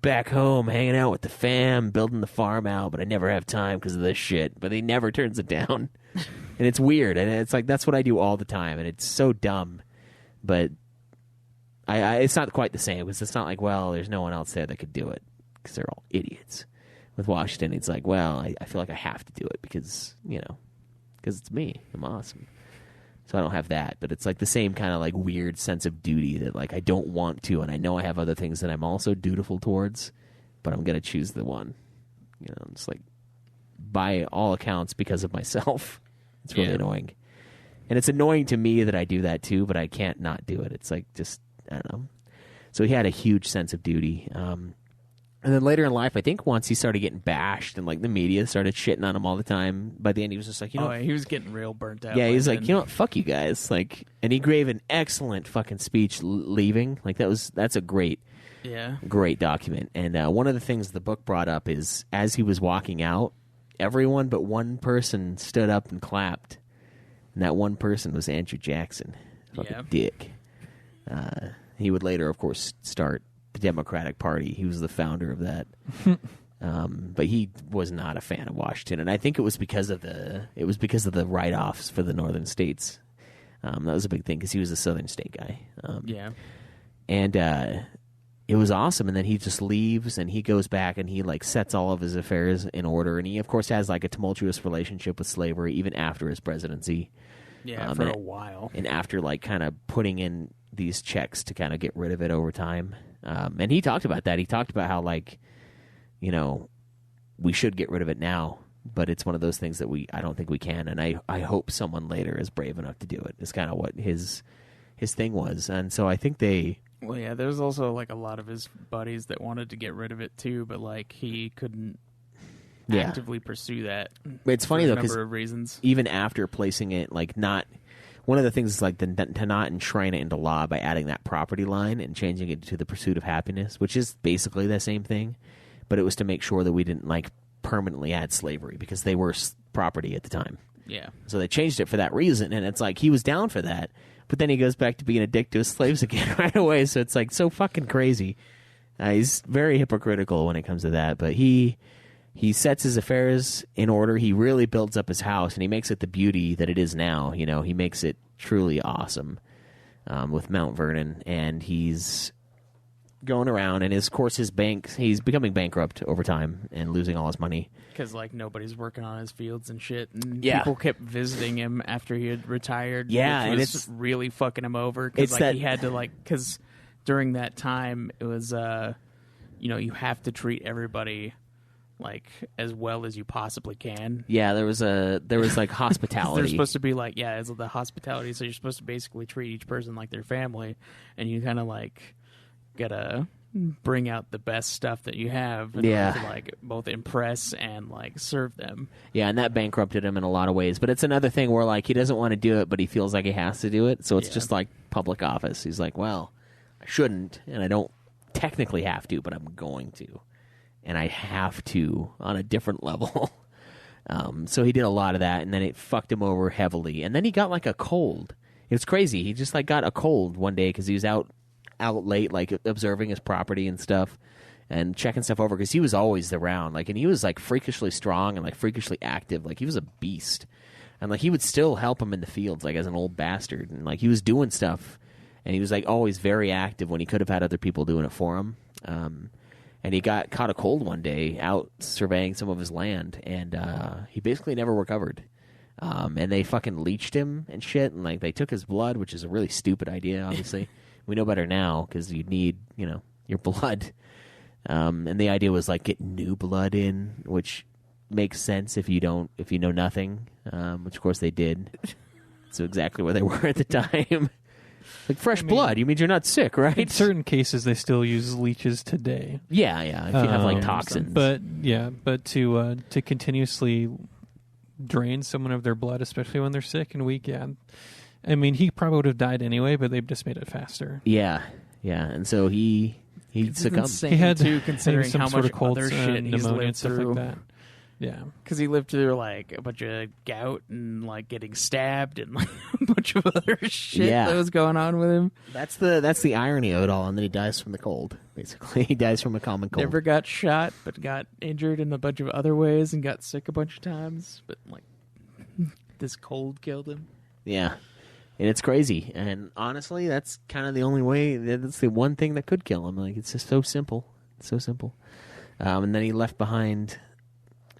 back home, hanging out with the fam, building the farm out, but I never have time because of this shit." But he never turns it down, and it's weird. And it's like that's what I do all the time, and it's so dumb. But it's not quite the same because it's not like, well, there's no one else there that could do it because they're all idiots. With Washington, it's like, well, I feel like I have to do it because because it's me. I'm awesome. So I don't have that, but it's like the same kind of like weird sense of duty that like I don't want to, and I know I have other things that I'm also dutiful towards, but I'm gonna choose the one. It's like by all accounts because of myself. It's really annoying, and it's annoying to me that I do that too, but I can't not do it. It's like just I don't know. So he had a huge sense of duty. And then later in life, I think once he started getting bashed and like the media started shitting on him all the time, by the end he was just like, he was getting real burnt out. Yeah, he's like, what, fuck you guys. Like, and he gave an excellent fucking speech leaving. Like that's a great document. And one of the things the book brought up is as he was walking out, everyone but one person stood up and clapped. And that one person was Andrew Jackson. Fucking dick. He would later, of course, start the Democratic Party. He was the founder of that. But he was not a fan of Washington, and I think it was because of the write-offs for the northern states. That was a big thing because he was a southern state guy. And it was awesome. And then he just leaves, and he goes back, and he like sets all of his affairs in order. And he, of course, has like a tumultuous relationship with slavery even after his presidency. For a while. And after like kind of putting in these checks to kind of get rid of it over time. And he talked about that. He talked about how like, we should get rid of it now, but it's one of those things that I don't think we can. And I hope someone later is brave enough to do it. Is kind of what his thing was. And so I think there's also like a lot of his buddies that wanted to get rid of it too, but like he couldn't actively pursue that. It's funny though, because of reasons. Even after placing it, like not one of the things is like to not enshrine it into law by adding that property line and changing it to the pursuit of happiness, which is basically the same thing, but it was to make sure that we didn't like permanently add slavery because they were property at the time. Yeah. So they changed it for that reason, and it's like he was down for that, but then he goes back to being a dick to his slaves again right away. So it's like so fucking crazy. He's very hypocritical when it comes to that, but he he sets his affairs in order. He really builds up his house, and he makes it the beauty that it is now. You know, he makes it truly awesome with Mount Vernon, and he's going around, and of course his bank, he's becoming bankrupt over time and losing all his money. Because, like, nobody's working on his fields and shit, and Yeah. people kept visiting him after he had retired, Yeah, which and was it's really fucking him over. Because, like, that- he had to, like, because during that time, it was, you know, you have to treat everybody, like, as well as you possibly can. Yeah, there was like hospitality. They're supposed to be like, yeah, it's the hospitality, so you're supposed to basically treat each person like their family, and you kind of, like, gotta bring out the best stuff that you have in order to, like, both impress and, like, serve them. Yeah, and that bankrupted him in a lot of ways. But it's another thing where, like, he doesn't want to do it, but he feels like he has to do it. So it's just like public office. He's like, well, I shouldn't, and I don't technically have to, but I'm going to. And I have to on a different level. So he did a lot of that, and then it fucked him over heavily. And then he got, like, a cold. It was crazy. He just, like, got a cold one day because he was out late, like, observing his property and stuff and checking stuff over because he was always around, like, and he was, like, freakishly strong and, like, freakishly active. Like, he was a beast, and, like, he would still help him in the fields, like, as an old bastard, and, like, he was doing stuff, and he was, like, always very active when he could have had other people doing it for him. And he got caught a cold one day out surveying some of his land, and he basically never recovered. And they fucking leached him and shit, and, like, they took his blood, which is a really stupid idea, obviously. We know better now because you need, you know, your blood. And the idea was, like, get new blood in, which makes sense if you know nothing, which of course they did. So exactly where they were at the time. Like, fresh blood. You mean you're not sick, right? In certain cases, they still use leeches today. Yeah. If you have, like, toxins. But to continuously drain someone of their blood, especially when they're sick and weak, yeah. I mean, he probably would have died anyway, but they've just made it faster. Yeah. And so he succumbed. Insane, He had too, considering some how sort much of colds other shit he's pneumonia lived and stuff through. like that. Yeah, because he lived through, like, a bunch of gout and, like, getting stabbed and, like, a bunch of other shit that was going on with him. That's the irony of it all, and then he dies from the cold. Basically, he dies from a common cold. Never got shot, but got injured in a bunch of other ways and got sick a bunch of times. But, like, this cold killed him. Yeah. And it's crazy. And honestly, that's kind of the only way. That's the one thing that could kill him. Like, it's just so simple. It's so simple. And then he left behind,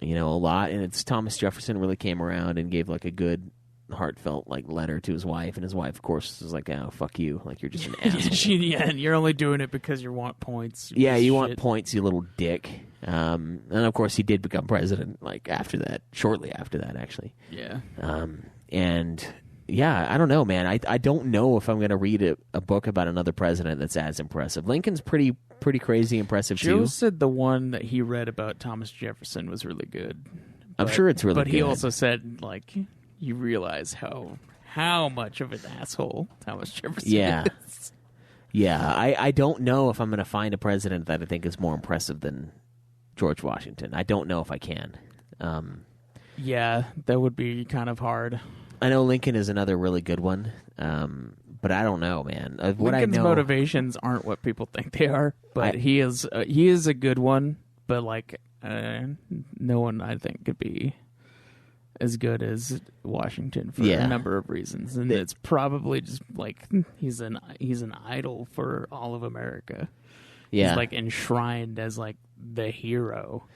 you know, a lot. And it's Thomas Jefferson really came around and gave, like, a good, heartfelt, like, letter to his wife. And his wife, of course, was like, oh, fuck you. Like, you're just an asshole. And you're only doing it because you want points. You want points, you little dick. And, of course, he did become president, like, after that. Shortly after that, actually. Yeah. And... yeah, I don't know, man. I don't know if I'm going to read a book about another president that's as impressive. Lincoln's pretty crazy impressive, Joe too. said the one that he read about Thomas Jefferson was really good. I'm sure it's really good. But he also said, like, you realize how much of an asshole Thomas Jefferson is. Yeah, I don't know if I'm going to find a president that I think is more impressive than George Washington. I don't know if I can. Yeah, that would be kind of hard. I know Lincoln is another really good one, but I don't know, man. Lincoln's motivations aren't what people think they are, but he is a good one. But, like, no one, I think, could be as good as Washington for a number of reasons, and it's probably just like he's an idol for all of America. Yeah, he's, like, enshrined as, like, the hero.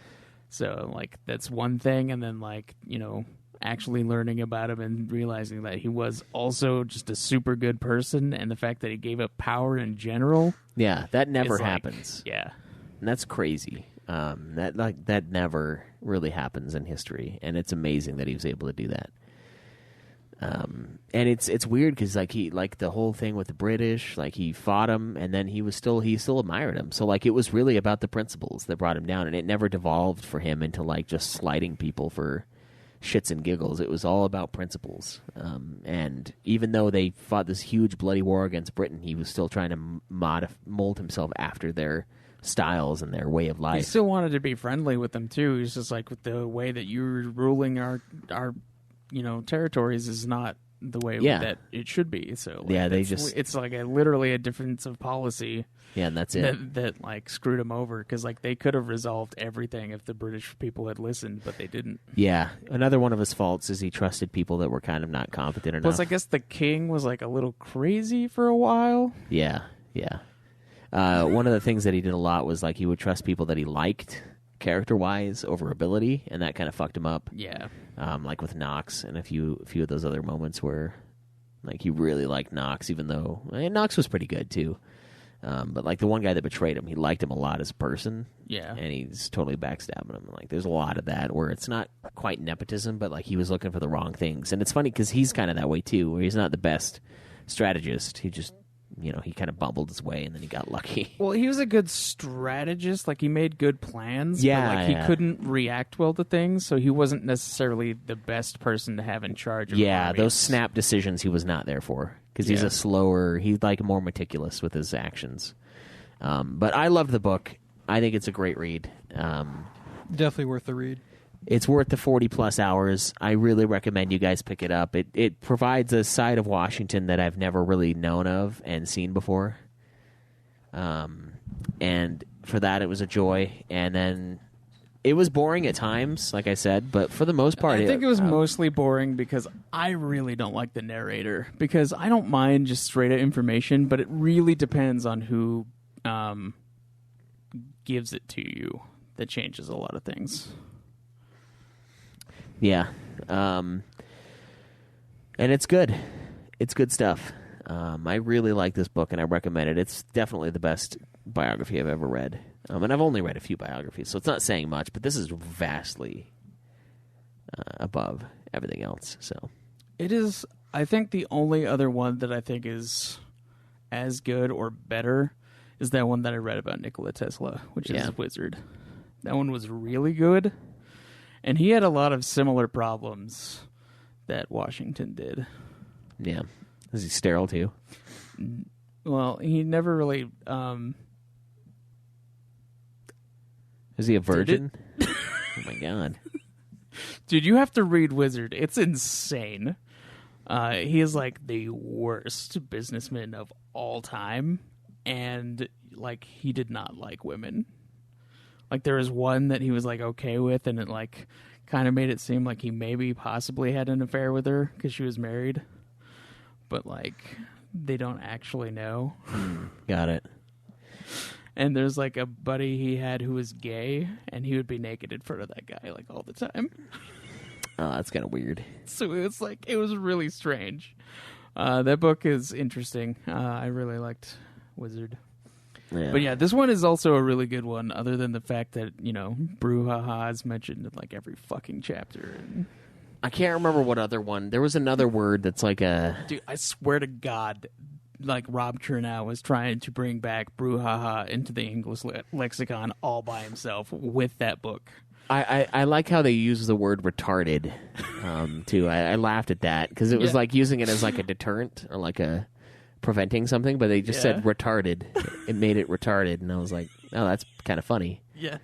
So, like, that's one thing, and then, like, you know, actually learning about him and realizing that he was also just a super good person, and the fact that he gave up power in general. Yeah, that never happens. Yeah, and that's crazy. That never really happens in history, and it's amazing that he was able to do that. And it's weird because, like, he, like, the whole thing with the British, like, he fought him, and then he still admired him. So, like, it was really about the principles that brought him down, and it never devolved for him into, like, just slighting people for shits and giggles. It was all about principles. And even though they fought this huge bloody war against Britain, he was still trying to mold himself after their styles and their way of life. He still wanted to be friendly with them too. He's just like, with the way that you're ruling our you know, territories is not the way Yeah. that it should be. So like, Yeah, they it's, just- it's like literally a difference of policy Yeah, and that's it. that like screwed them over because like they could have resolved everything if the British people had listened, but they didn't. Yeah. Another one of his faults is he trusted people that were kind of not competent enough. Plus, I guess the king was like a little crazy for a while. Yeah, yeah. One of the things that he did a lot was like he would trust people that he liked character-wise over ability, and that kind of fucked him up. Yeah. Like with Knox and a few of those other moments where like he really liked Knox, even though Knox was pretty good too. But like the one guy that betrayed him, he liked him a lot as a person. Yeah. And he's totally backstabbing him. Like there's a lot of that where it's not quite nepotism, but like he was looking for the wrong things. And it's funny because he's kind of that way too, where he's not the best strategist. He just, he kind of bumbled his way and then he got lucky. Well, he was a good strategist. Like, he made good plans. Yeah, but, like, he yeah. couldn't react well to things, so he wasn't necessarily the best person to have in charge of armies. Those snap decisions he was not there for because he's Yeah. a slower, he's like more meticulous with his actions. But I loved the book. I think it's a great read. Definitely worth the read. It's worth the 40-plus hours. I really recommend you guys pick it up. It provides a side of Washington that I've never really known of and seen before. And for that, it was a joy. And then it was boring at times, like I said, but for the most part... I think it was mostly boring because I really don't like the narrator. Because I don't mind just straight-up information, but it really depends on who gives it to you that changes a lot of things. Yeah. And it's good. It's good stuff. I really like this book, and I recommend it. It's definitely the best biography I've ever read. And I've only read a few biographies, so it's not saying much, but this is vastly above everything else. So It is, I think, the only other one that I think is as good or better is that one that I read about Nikola Tesla, which Yeah. is Wizard. That one was really good. And he had a lot of similar problems that Washington did. yeah. Is he sterile too? Well, he never really... Is he a virgin? it? Oh my god. Dude, you have to read Wizard. It's insane. He is like the worst businessman of all time. And like he did not like women. Like there was one that he was like okay with, and it like kind of made it seem like he maybe possibly had an affair with her because she was married. But like they don't actually know. Got it. And there's like a buddy he had who was gay, and he would be naked in front of that guy like all the time. Oh, that's kind of weird. So it was really strange. That book is interesting. I really liked Wizard. Yeah. But yeah, this one is also a really good one, other than the fact that, brouhaha is mentioned in like every fucking chapter. And, I can't remember what other one. There was another word that's like a... dude, I swear to God, like Ron Chernow was trying to bring back brouhaha into the English lexicon all by himself with that book. I like how they use the word retarded, too. I laughed at that because it was Yeah. like using it as like a deterrent or like a preventing something, but they just said retarded. It made it retarded, and I was like, oh, that's kind of funny. Yeah.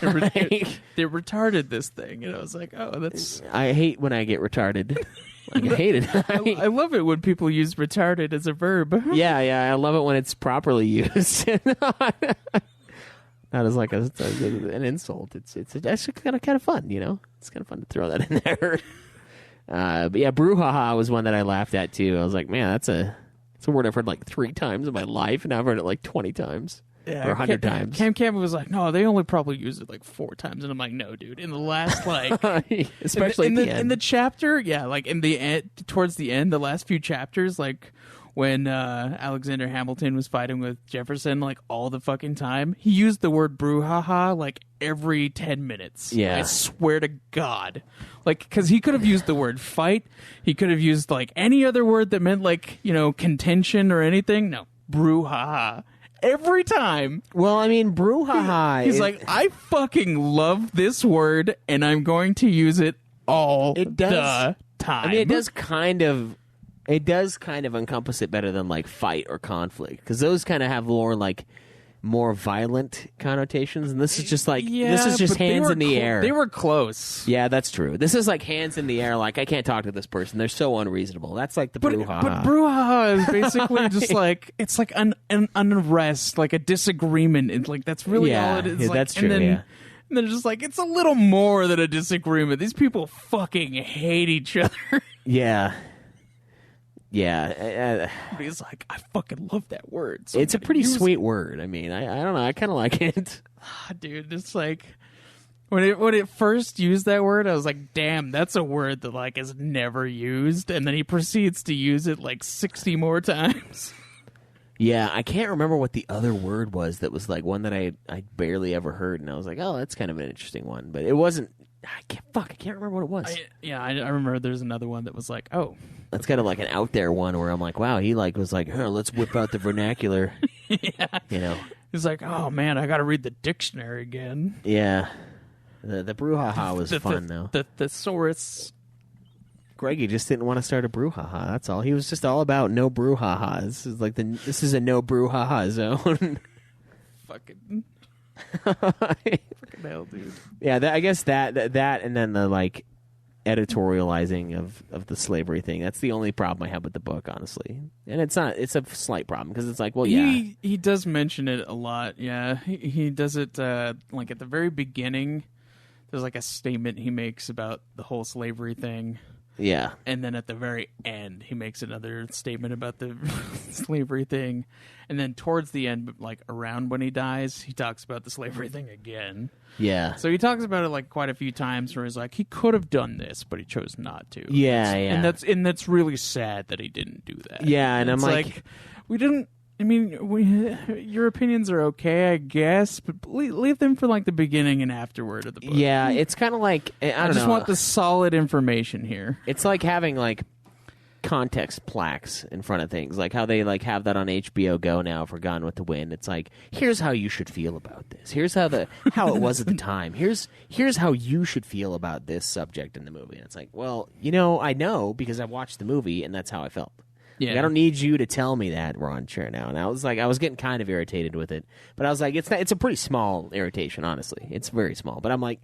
They retarded this thing, and I was like, oh, that's... I hate when I get retarded. Like, I hate it. I love it when people use retarded as a verb. Yeah, I love it when it's properly used. Not as like an insult. It's actually kind of fun, It's kind of fun to throw that in there. But yeah, brouhaha was one that I laughed at too. I was like, man, it's a word I've heard like 3 times in my life, and I've heard it like 20 times. Yeah, or 100 times. Cam Campbell was like, no, they only probably used it like 4 times, and I'm like, no, dude. In the last Especially in at the end. in the chapter, yeah, like in the end, towards the end, the last few chapters, like when Alexander Hamilton was fighting with Jefferson, like all the fucking time, he used the word brouhaha like every 10 minutes. Yeah. I swear to God, like because he could have used the word fight, he could have used like any other word that meant like contention or anything. No, brouhaha. Every time. Well, I mean, brouhaha. He's like, I fucking love this word, and I'm going to use it all the time. I mean, it does kind of encompass it better than like fight or conflict, because those kind of have more like more violent connotations, and this is just like this is just hands in the air. They were close. Yeah, that's true. This is like hands in the air. Like I can't talk to this person. They're so unreasonable. That's like the brouhaha. But brouhaha is basically just like it's like an unrest, like a disagreement. It's like that's really all it is. Yeah, like, that's true. And then just like it's a little more than a disagreement. These people fucking hate each other. Yeah. Yeah. But he's like, I fucking love that word. So It's a pretty sweet word. I mean, I don't know. I kind of like it. Dude, it's like when it first used that word, I was like, damn, that's a word that like is never used. And then he proceeds to use it like 60 more times. Yeah, I can't remember what the other word was that was like one that I barely ever heard, and I was like, oh, that's kind of an interesting one. But it wasn't. I can't remember what it was. I remember there's another one that was like, oh. That's kind of like an out there one where I'm like, wow, he like was like, let's whip out the vernacular. Yeah. You know. He's like, oh man, I got to read the dictionary again. Yeah. The brouhaha was fun though. The thesaurus. Greggy just didn't want to start a brouhaha. That's all. He was just all about no brouhaha. This is a no brouhaha zone. Fucking hell, dude. Yeah, I guess that and then the like editorializing of the slavery thing. That's the only problem I have with the book, honestly. And it's a slight problem because it's like, well, yeah. He does mention it a lot. Yeah, he does it like at the very beginning. There's like a statement he makes about the whole slavery thing. Yeah. And then at the very end, he makes another statement about the slavery thing. And then towards the end, like around when he dies, he talks about the slavery thing again. Yeah. So he talks about it like quite a few times where he's like, he could have done this, but he chose not to. Yeah, And that's really sad that he didn't do that. Yeah, and it's I'm like we didn't. I mean, your opinions are okay, I guess, but leave them for like the beginning and afterward of the book. Yeah, it's kind of like I just want the solid information here. It's like having like context plaques in front of things, like how they like have that on HBO Go now for Gone with the Wind. It's like, here's how you should feel about this. Here's how it was at the time. Here's how you should feel about this subject in the movie. And it's like, well, I know because I watched the movie and that's how I felt. Yeah. Like, I don't need you to tell me that, Ron Chernow. And I was getting kind of irritated with it, but I was like, it's a pretty small irritation, honestly. It's very small, but I'm like,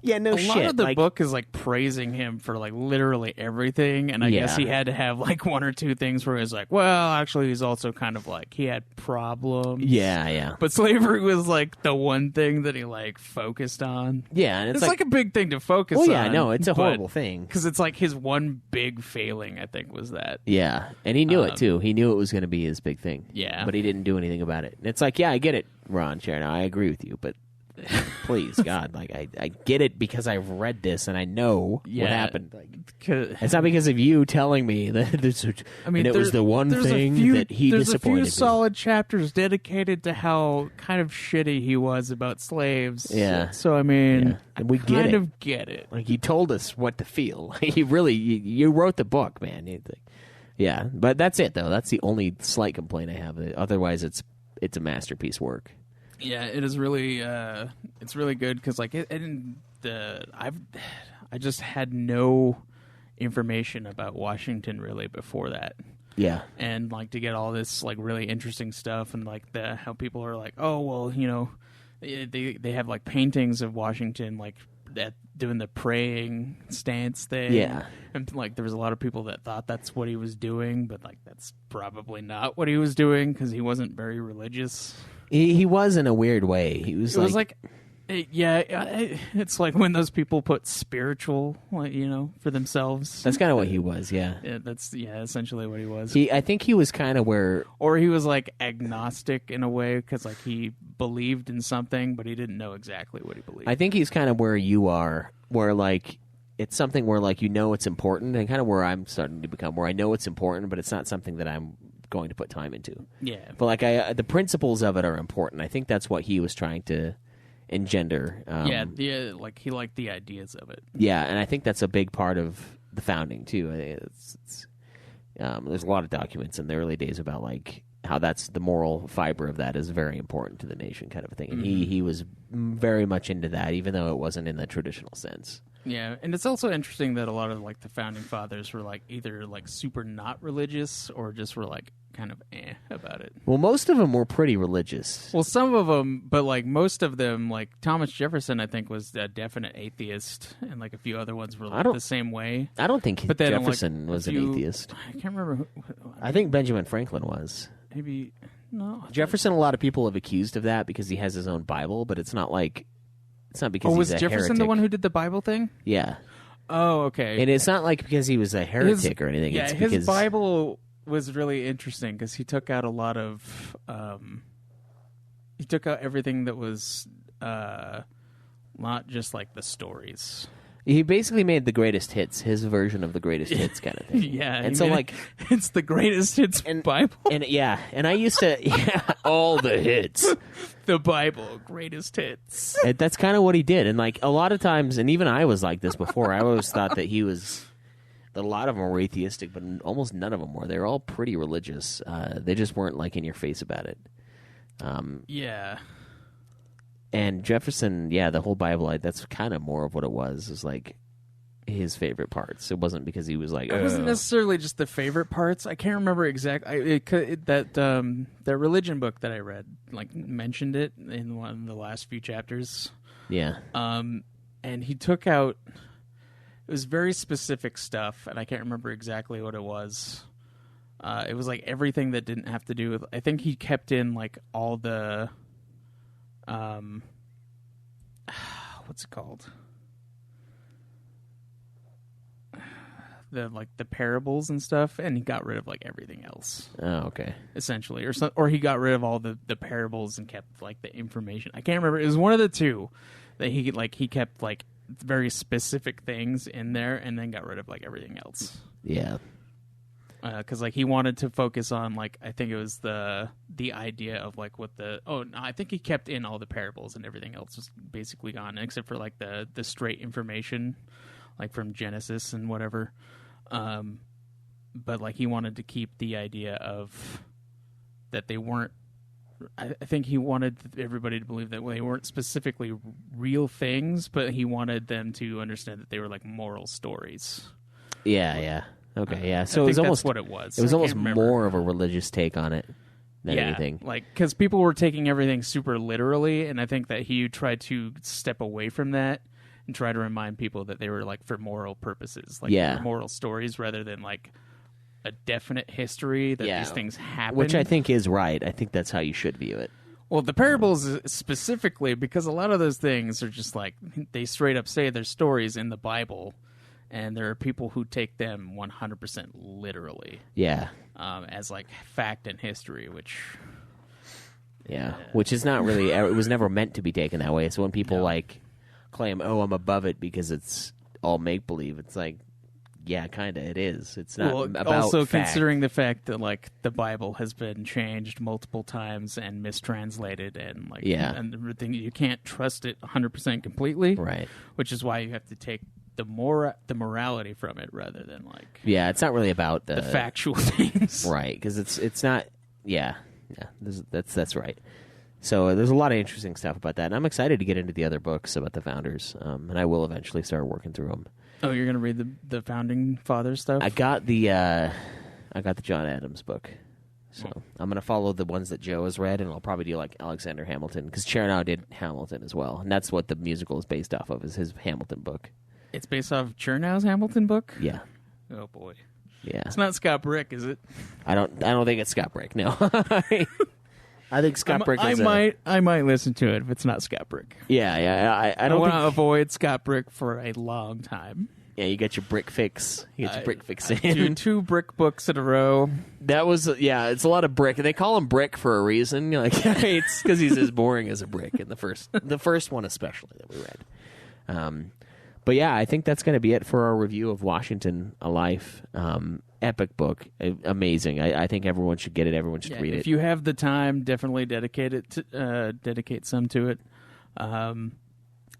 yeah, no shit. A lot of the book is like praising him for like literally everything, and I guess he had to have like one or two things where he's like, well, actually, he's also kind of like he had problems. Yeah. But slavery was like the one thing that he like focused on. Yeah, and it's like a big thing to focus on. Well, yeah, no, it's a horrible thing because it's like his one big failing. I think was that. Yeah, and he knew it too. He knew it was going to be his big thing. Yeah, but he didn't do anything about it. And it's like, yeah, I get it, Ron Chernow. I agree with you, but. Please, God, like I get it because I've read this and I know what happened. Like, it's not because of you telling me that this. I mean, it was the one thing that he disappointed me. There's a few solid chapters dedicated to how kind of shitty he was about slaves. Yeah. So I mean, and we kind of get it. Like he told us what to feel. He really, you wrote the book, man. Yeah, but that's it though. That's the only slight complaint I have. Otherwise, it's a masterpiece work. Yeah, it is really it's really good because like I just had no information about Washington really before that. Yeah, and like to get all this like really interesting stuff and like how people are like, oh well, they have like paintings of Washington like that doing the praying stance thing. Yeah, and like there was a lot of people that thought that's what he was doing, but like that's probably not what he was doing because he wasn't very religious. He was in a weird way. He was. It was like, it's like when those people put spiritual, like, for themselves. That's kind of what he was. Yeah. That's essentially what he was. I think he was kind of or he was like agnostic in a way because like he believed in something, but he didn't know exactly what he believed. I think he's kind of where you are, where like it's something where like it's important, and kind of where I'm starting to become, where I know it's important, but it's not something that I'm going to put time into. Yeah. But like the principles of it are important. I think that's what he was trying to engender. Like he liked the ideas of it. Yeah, and I think that's a big part of the founding too. There's a lot of documents in the early days about like how that's the moral fiber of that is very important to the nation, kind of a thing. And he was very much into that, even though it wasn't in the traditional sense. Yeah, and it's also interesting that a lot of like the founding fathers were like either like super not religious or just were like kind of about it. Well, most of them were pretty religious. Well, some of them, but like most of them, like Thomas Jefferson, I think was a definite atheist, and like a few other ones were like the same way. I don't think But then, Jefferson was an atheist. I can't remember. I think Benjamin Franklin was. Maybe no. Jefferson, a lot of people have accused of that because he has his own Bible, but it's not like it's not because was he's a Jefferson heretic. the one who did the Bible thing? Yeah. Oh, okay. And it's not like because he was a heretic or anything. Yeah, it's his because Bible was really interesting because he took out a lot of he took out everything that was not just like the stories. he basically made the greatest hits, his version of the greatest hits kind of thing. Yeah, and so like it's the greatest hits Bible. And and I used to all the hits. The Bible, greatest hits. And that's kind of what he did. And like a lot of times, and even I was like this before, I always thought that that a lot of them were atheistic, but almost none of them were. They were all pretty religious. They just weren't like in your face about it. Yeah. And Jefferson, the whole Bible, that's kind of more of what it was. Is like his favorite parts. It wasn't because he was like, it wasn't necessarily just the favorite parts. I can't remember exactly. That religion book that I read like mentioned it in one of the last few chapters. Yeah. And he took out. It was very specific stuff, and I can't remember exactly what it was. It was like everything that didn't have to do with. I think he kept in like all the. What's it called? The parables and stuff, and he got rid of like everything else. Oh, okay. Essentially, or he got rid of all the parables and kept like the information. I can't remember. It was one of the two that he kept like very specific things in there, and then got rid of like everything else. Yeah. Because like he wanted to focus on like I think it was the idea of like what I think he kept in all the parables and everything else was basically gone except for like the straight information like from Genesis and whatever. But like he wanted to keep the idea of that they weren't. I think he wanted everybody to believe that they weren't specifically real things, but he wanted them to understand that they were like moral stories. Yeah. Okay, yeah. So I it was think almost that's what it was. It was almost more of a religious take on it than anything. Like because people were taking everything super literally, and I think that he tried to step away from that and try to remind people that they were like for moral purposes, like for moral stories, rather than like a definite history that these things happen. Which I think is right. I think that's how you should view it. Well, the parables specifically, because a lot of those things are just like they straight up say they're stories in the Bible. And there are people who take them 100% literally. Yeah. As like fact and history, which... Yeah. Which is not really... It was never meant to be taken that way. So when people like claim, I'm above it because it's all make-believe, it's like, yeah, kind of, it is. It's not about also fact. considering the fact that like the Bible has been changed multiple times and mistranslated and like... Yeah. And everything, you can't trust it 100% completely. Right. Which is why you have to take... the morality from it rather than like it's not really about the factual things, right? Because it's not that's right. So there's a lot of interesting stuff about that, and I'm excited to get into the other books about the founders, and I will eventually start working through them. Oh, you're gonna read the founding father stuff? I got the John Adams book, so I'm gonna follow the ones that Joe has read, and I'll probably do like Alexander Hamilton because Chernow did Hamilton as well, and that's what the musical is based off of, is his Hamilton book. It's based off Chernow's Hamilton book? Yeah. Oh, boy. Yeah. It's not Scott Brick, is it? I don't think it's Scott Brick, no. I think Scott Brick is I might listen to it if it's not Scott Brick. Yeah. I don't want to avoid Scott Brick for a long time. Yeah, you got your brick fix. You got your brick fix in. Do 2 brick books in a row. That was, it's a lot of brick. They call him Brick for a reason. You're like, it's because he's as boring as a brick in the first one especially that we read. But yeah, I think that's going to be it for our review of Washington, A Life. Epic book. Amazing. I think everyone should get it. Everyone should read it. If you have the time, definitely dedicate some to it.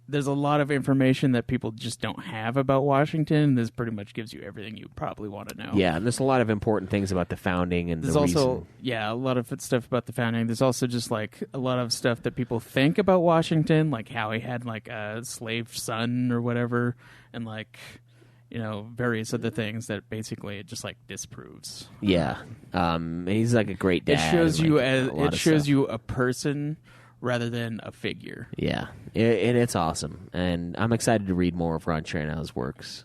There's a lot of information that people just don't have about Washington. This pretty much gives you everything you probably want to know. Yeah, and there's a lot of important things about the founding and there's the also reason. A lot of stuff about the founding. There's also just like a lot of stuff that people think about Washington, like how he had like a slave son or whatever, and like various other things that basically it just like disproves. Yeah, he's like a great dad. It shows you stuff. you a person rather than a figure. Yeah, it's awesome, and I'm excited to read more of Ron Chernow's works.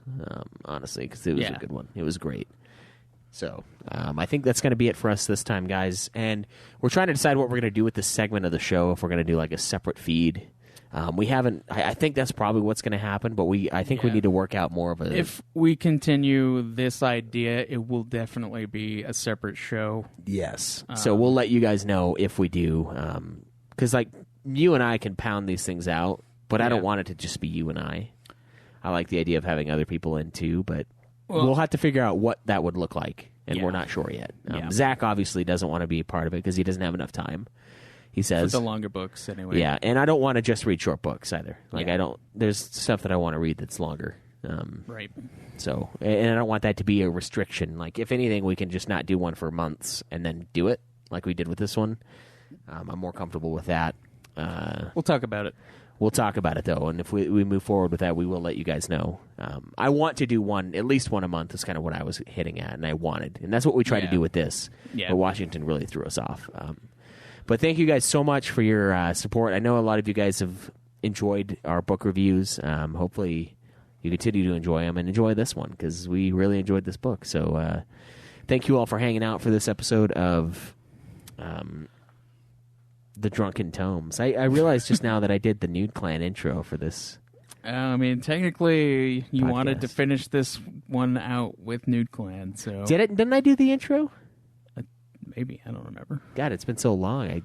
Honestly, because it was a good one. It was great. So I think that's going to be it for us this time, guys. And we're trying to decide what we're going to do with this segment of the show. If we're going to do like a separate feed. We haven't. I think that's probably what's going to happen. But I think we need to work out more of a. If we continue this idea, it will definitely be a separate show. Yes. So we'll let you guys know if we do. Because like you and I can pound these things out, but I don't want it to just be you and I. I like the idea of having other people in too, but we'll have to figure out what that would look like, and we're not sure yet. Zach obviously doesn't want to be a part of it because he doesn't have enough time. He says for the longer books anyway. Yeah, and I don't want to just read short books either. Like I don't. There's stuff that I want to read that's longer. Right. So, and I don't want that to be a restriction. Like if anything, we can just not do one for months and then do it like we did with this one. I'm more comfortable with that. We'll talk about it. We'll talk about it, though, and if we move forward with that, we will let you guys know. I want to do at least one a month is kind of what I was hitting at, and I wanted. And that's what we tried to do with this. Yeah. But Washington really threw us off. But thank you guys so much for your support. I know a lot of you guys have enjoyed our book reviews. Hopefully you continue to enjoy them and enjoy this one, because we really enjoyed this book. So thank you all for hanging out for this episode of... The Drunken Tomes. I realized just now that I did the Nude Clan intro for this. I mean, technically, you podcast. wanted to finish this one out with Nude Clan, so... Didn't I do the intro? Maybe. I don't remember. God, it's been so long.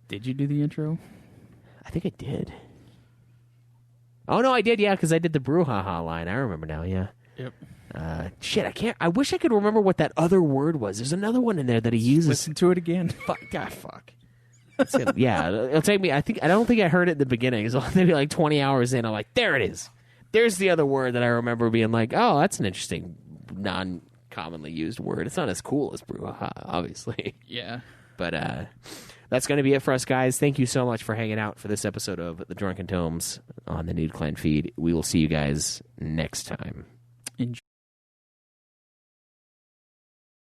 Did you do the intro? I think I did. Oh, no, I did, yeah, because I did the brouhaha line. I remember now, yeah. Yep. Shit, I wish I could remember what that other word was. There's another one in there that he uses. Listen to it again. Fuck. Yeah, it'll take me. I don't think I heard it in the beginning. So maybe like 20 hours in, I'm like, there it is. There's the other word that I remember being like, oh, that's an interesting, non-commonly used word. It's not as cool as brouhaha, obviously. Yeah. But that's going to be it for us, guys. Thank you so much for hanging out for this episode of the Drunken Tomes on the Nude Clan feed. We will see you guys next time. Enjoy.